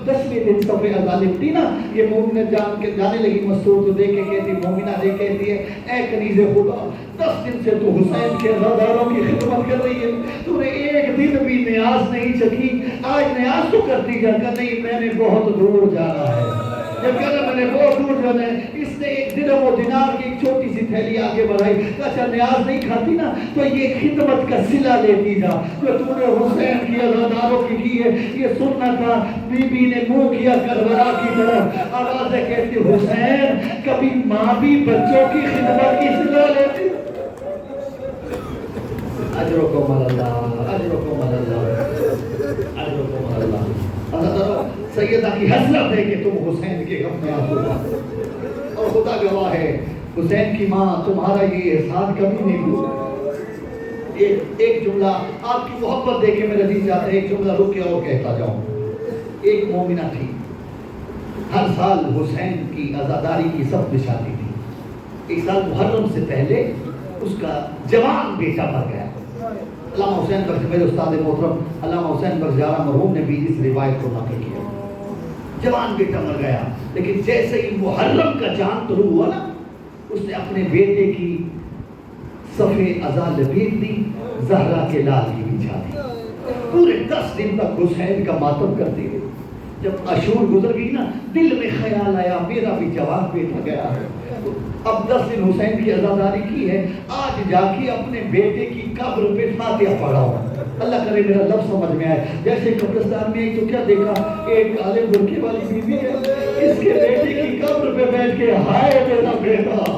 [SPEAKER 1] 10ویں دن صفحے عذاب لکھتی نا، یہ مومنہ جان کے جانے لگی مستور تو دیکھ کے کہتی، مومنہ دیکھ کہتی ہے اے کنیز خدا 10 دن سے تو حسین کے عزاداروں کی خدمت کر رہی ہے، تو نے ایک دن بھی نیاز نہیں چکھی، آج نیاز تو کرتی جا کر نہیں، میں نے بہت دور جانا ہے. جب کہا میں نے بہت دور جانا ہے، اس نے ایک درہم و دینار کی ایک چھوٹی سی تھیلی آگے بڑھائی، کہا اچھا نیاز نہیں کھاتی نا تو یہ خدمت کا صلہ لیتی جا جو تو نے حسین کی عزاداروں کی ہے۔ یہ سننا تھا، بی بی نے منہ کیا کربلا کی طرف، آوازیں کہتی حسین کبھی ماں بھی بچوں کی خدمت کی صلہ لیتی۔ اجرکم اللہ، اجرکم اللہ، اجرکم اللہ۔ سیدہ کی حسرت ہے کہ تم حسین کے غم میں آنسو بہاتے، اور خدا گواہ ہے حسین کی ماں تمہارا یہ احسان کبھی نہیں بھولے۔ ایک جملہ آپ کی محبت دیکھ کے میرے عزیز جاتے ہیں، ایک جملہ رک کے اور کہتا جاؤں۔ ایک مومنہ تھی، ہر سال حسین کی عزاداری کی سب بچھاتی تھی۔ ایک سال محرم سے پہلے اس کا جوان بیٹا مر گیا۔ علامہ حسین بخش میرے استاد محترم علامہ حسین بخش زیارہ مرحوم نے بھی اس روایت کو نقل کیا۔ جوان بیٹا مر گیا، لیکن جیسے ہی محرم کا چاند طلوع ہوا نا، اس نے اپنے بیٹے کی صفے عزا لبیٹ دی، زہرا کے لال کی بچھا دی۔ پورے 10 دن تک حسین کا ماتم کرتی رہی۔ جب عاشور گزر گئی نا، دل میں خیال آیا میرا بھی جوان بیٹا گیا ہے، اب 10 دن حسین کی عزاداری کی ہے، آج جا کے اپنے بیٹے کی قبر پہ فاتحہ پڑھاؤ۔ اللہ کرے میرا لفظ سمجھ میں آئے۔ جیسے قبرستان میں تو کیا دیکھا، ایک کالے برقعے والی بیوی ہے، اس کے بیٹے کی قبر پہ بیٹھ کے ہائے میرا بیٹا،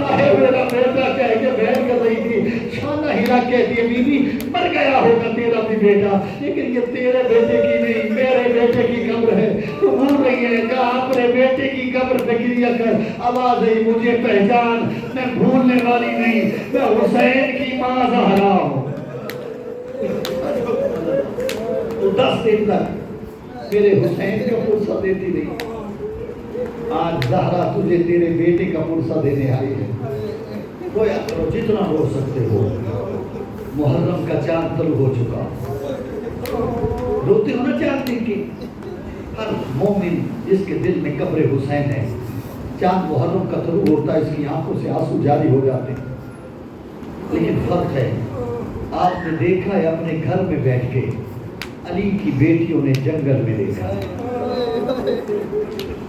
[SPEAKER 1] ہائے میرا بیٹا کہہ کے بیٹھ کر رہی تھی۔ شانہ ہیرا کہتی ہے بیوی مر گیا ہوگا تیرا بھی بیٹا، لیکن یہ تیرے بیٹے کی نہیں میرے بیٹے کی قبر ہے، تو بھول رہی ہے جا اپنے بیٹے کی قبر پہ گریا کر۔ آواز ہے مجھے پہچان، میں بھولنے والی نہیں، میں حسین کی ماں زہرا ہوں۔ 10 دن تک میرے حسین کا پرسہ دیتی رہی، آج زہرا تجھے تیرے بیٹے کا پرسہ دینے آئی ہے۔ رویا کرو جتنا رو سکتے ہو، محرم کا چاند طلوع ہو چکا، روتے ہو نا چاند دن کی۔ ہر مومن جس کے دل میں قبر حسین ہے، چاند محرم کا طلوع ہوتا ہے اس کی آنکھوں سے آنسو جاری ہو جاتے ہیں۔ لیکن فرق ہے، آپ نے دیکھا ہے اپنے گھر میں بیٹھ کے، علی کی بیٹیوں نے جنگل میں دیکھا،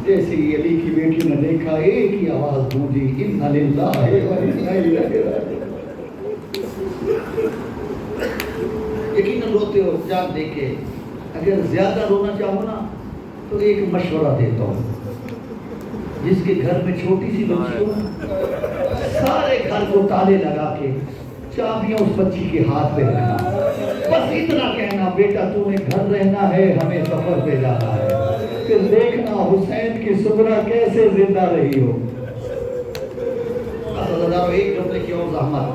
[SPEAKER 1] جیسے ہی علی کی بیٹیوں نے دیکھا ایک ہی آواز گونجی، اِنَّ لِلَّهِ وَإِنَّا إِلَيْهِ رَاجِعُونَ۔ یقیناً روتے ہو جان دے کے، اگر زیادہ رونا چاہو نا تو ایک مشورہ دیتا ہوں، جس کے گھر میں چھوٹی سی بچی ہو، سارے گھر کو تالے لگا کے چابیاں اس بچی کے ہاتھ پہ رکھنا، بس اتنا کہنا بیٹا تو نے گھر رہنا ہے، ہمیں سفر پہ جانا ہے، پھر دیکھنا حسین کی سغرا کیسے زندہ رہی ہو۔ ایک جملے کی اور زحمت،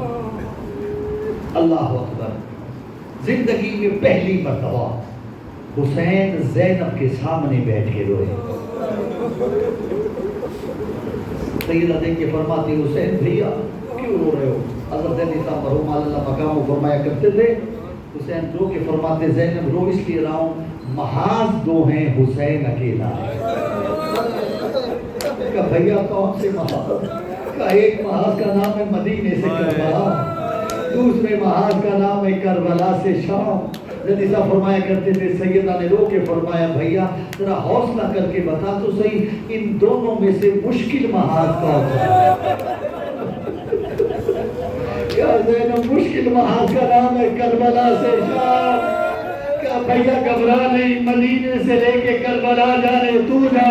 [SPEAKER 1] اللہ اکبر، زندگی میں پہلی مرتبہ حسین زینب کے سامنے بیٹھ کے روئے۔ سیدہ دیکھ کے فرماتی حسین بھیا کیوں رو رہے ہو؟ حضرت نثار مرحوم اللہ مقام کو فرمایا کرتے تھے، حسین رو کے فرماتے زینب رو اس لیے رہا ہوں محاذ دو ہیں حسین اکیلا ہے۔ کہا بھیا کون سے محاذ؟ کہا ایک محاذ کا نام ہے مدینے سے کربلا، دوسرے محاذ کا نام ہے کربلا سے شام۔ جدیسہ فرمایا کرتے تھے، سیدہ نے رو کے فرمایا بھیا ذرا حوصلہ کر کے بتا تو صحیح ان دونوں میں سے مشکل محاذ کون سا ہے؟ کیا زینب مشکل محاذ کا نام ہے کربلا سے شام۔ کہا بھیا گھبرا نہیں، مدینے سے لے کے کربلا جانے تو جا،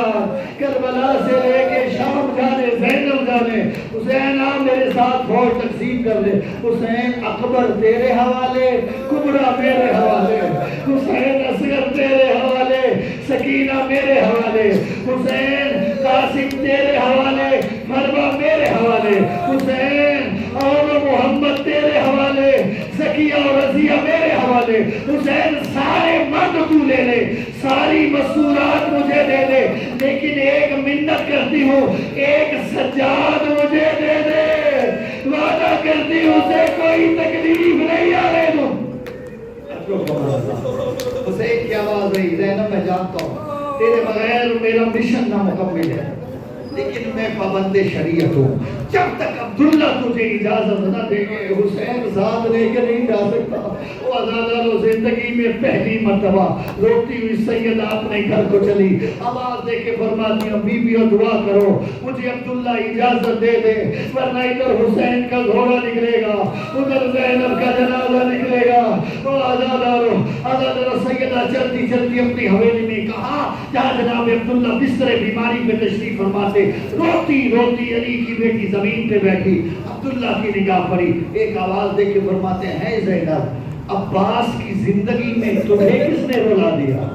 [SPEAKER 1] کربلا سے لے کے شام جانے زینب جانے۔ حسین آپ میرے ساتھ فوج تقسیم کر دے، حسین اکبر تیرے حوالے، کبرا میرے حوالے، حسین اصغر تیرے حوالے، سکینہ میرے حوالے، حسین قاسم تیرے حوالے، مروا میرے حوالے، حسین اور محمد تیرے حوالے، زکیہ اور رضیہ میرے حوالے۔ حسین سارے مرد تو لے لے، ساری مسورات مجھے دے دے، لیکن ایک منت کرتی ہوں ایک سجاد مجھے دے دے، وعدہ کرتی ہوں اسے کوئی تکلیف نہیں آنے دوں۔ حسین کی آواز رہی، زینب میں جانتا ہوں تیرے بغیر میرا مشن نامکمل ہے، لیکن میں پابند شریعت ہوں، جب تک عبداللہ تجھے اجازت نہ دیں گے، حسین ساتھ لے کے نہیں جا سکتا۔ وہ آزادانو زندگی میں پہلی مرتبہ روتی ہوئی سیدہ اپنے گھر کو چلی، آواز دے کے فرماتی ہیں بیویوں دعا کرو مجھے عبداللہ اجازت دے دے، ورنہ ادھر حسین کا گھوڑا نکلے گا، ادھر زینب کا جنازہ نکلے گا۔ وہ آزادانو سیدہ چلتی چلتی اپنی حویلی میں کہا جہاں جناب عبداللہ بستر بیماری پہ تشریف فرماتے، روتی روتی علی کی بیٹی زمین پہ بیٹھی، عبداللہ کی نگاہ پڑی، ایک آواز دے کے فرماتے ہیں زینب عباس کی زندگی میں تمہیں کس نے رلا دیا؟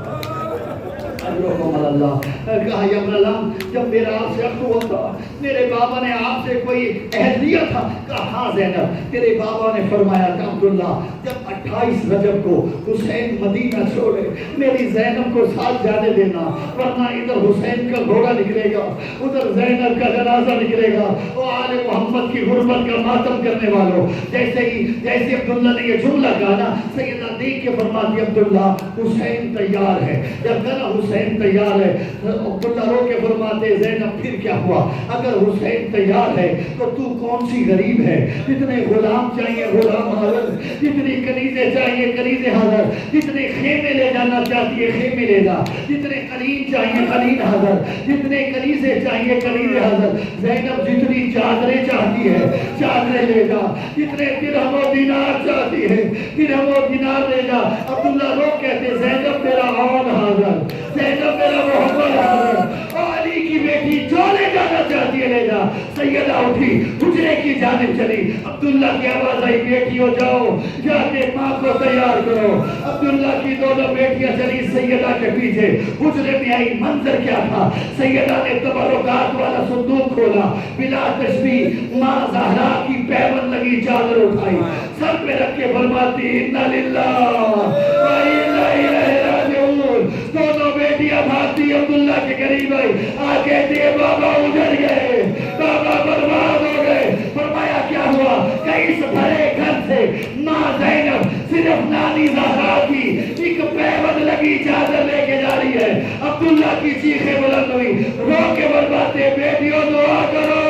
[SPEAKER 1] اللہ کہا یا ابن العم جب میرا آپ سے عقد ہوا تھا میرے بابا نے آپ سے کوئی عہد لیا تھا؟ کہا ہاں زینب، تیرے بابا نے فرمایا کہ عبداللہ جب 28 رجب کو حسین مدینہ چھوڑے میری زینب کو ساتھ جانے دینا، ورنہ ادھر حسین کا گھوڑا نکلے گا، ادھر زینب کا جنازہ نکلے گا۔ وہ آل محمد کی غربت کا ماتم کرنے والوں، جیسے عبداللہ نے یہ جملہ کہا نا، سیدہ دیکھ کے فرماتی عبداللہ حسین تیار ہے۔ جب کہا حسین تیار ہے، عبداللہ رو کے فرماتے زینب پھر کیا ہوا؟ اگر حسین تیار ہے تو تو کون سی غریب ہے؟ جتنے غلام چاہیے غلام حاضر، جتنی کنیزیں چاہیے کنیزیں حاضر، جتنے خیمے لے جانا چاہتی ہے خیمے لے جا، جتنے قلین چاہیے قلین حاضر، جتنے کنیزیں چاہیے کنیزیں حاضر۔ زینب جتنی چادریں چاہتی ہے چادریں لے جا، جتنے درہم و دینار چاہتی ہے درہم و دینار لے جا۔ عبداللہ رو کہتے زینب میرا آن حاضر، زینب میرا محمد حاضر، علی کی بیٹی جو لے جانا چاہتی ہے لے جا۔ سیدہ اٹھی حجرے کی جانب چلی، عبداللہ کی آواز آئی بیٹیوں جاؤ جا کے ماں کو تیار کرو۔ عبداللہ کی دونوں بیٹیاں چلی سیدہ کے پیچھے، حجرے میں آئی، منظر کیا تھا؟ سیدہ نے تبرکات والا صندوق کھولا، بلا تشبیہ ماں زہرا کی پیوند لگی چادر اٹھائی، سر پہ رکھ کے فرماتی انا للہ و انا الیہ راجعون۔ دونوں بیٹیاں بھاگتی عبداللہ کے قریب آئی، آ کہتی ہے بابا اجڑ گئے، بابا برباد ہو گئے۔ فرمایا کیا ہوا؟ کہ اس بھرے گھر سے ماں زینب صرف نانی زہرا کی ایک پیوند لگی چادر لے کے جا رہی ہے۔ عبداللہ کی چیخیں بلند ہوئی، رو کے برباتے بیٹیوں دعا کرو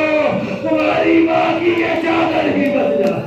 [SPEAKER 1] تمہاری ماں کی یہ چادر ہی بچ جائے۔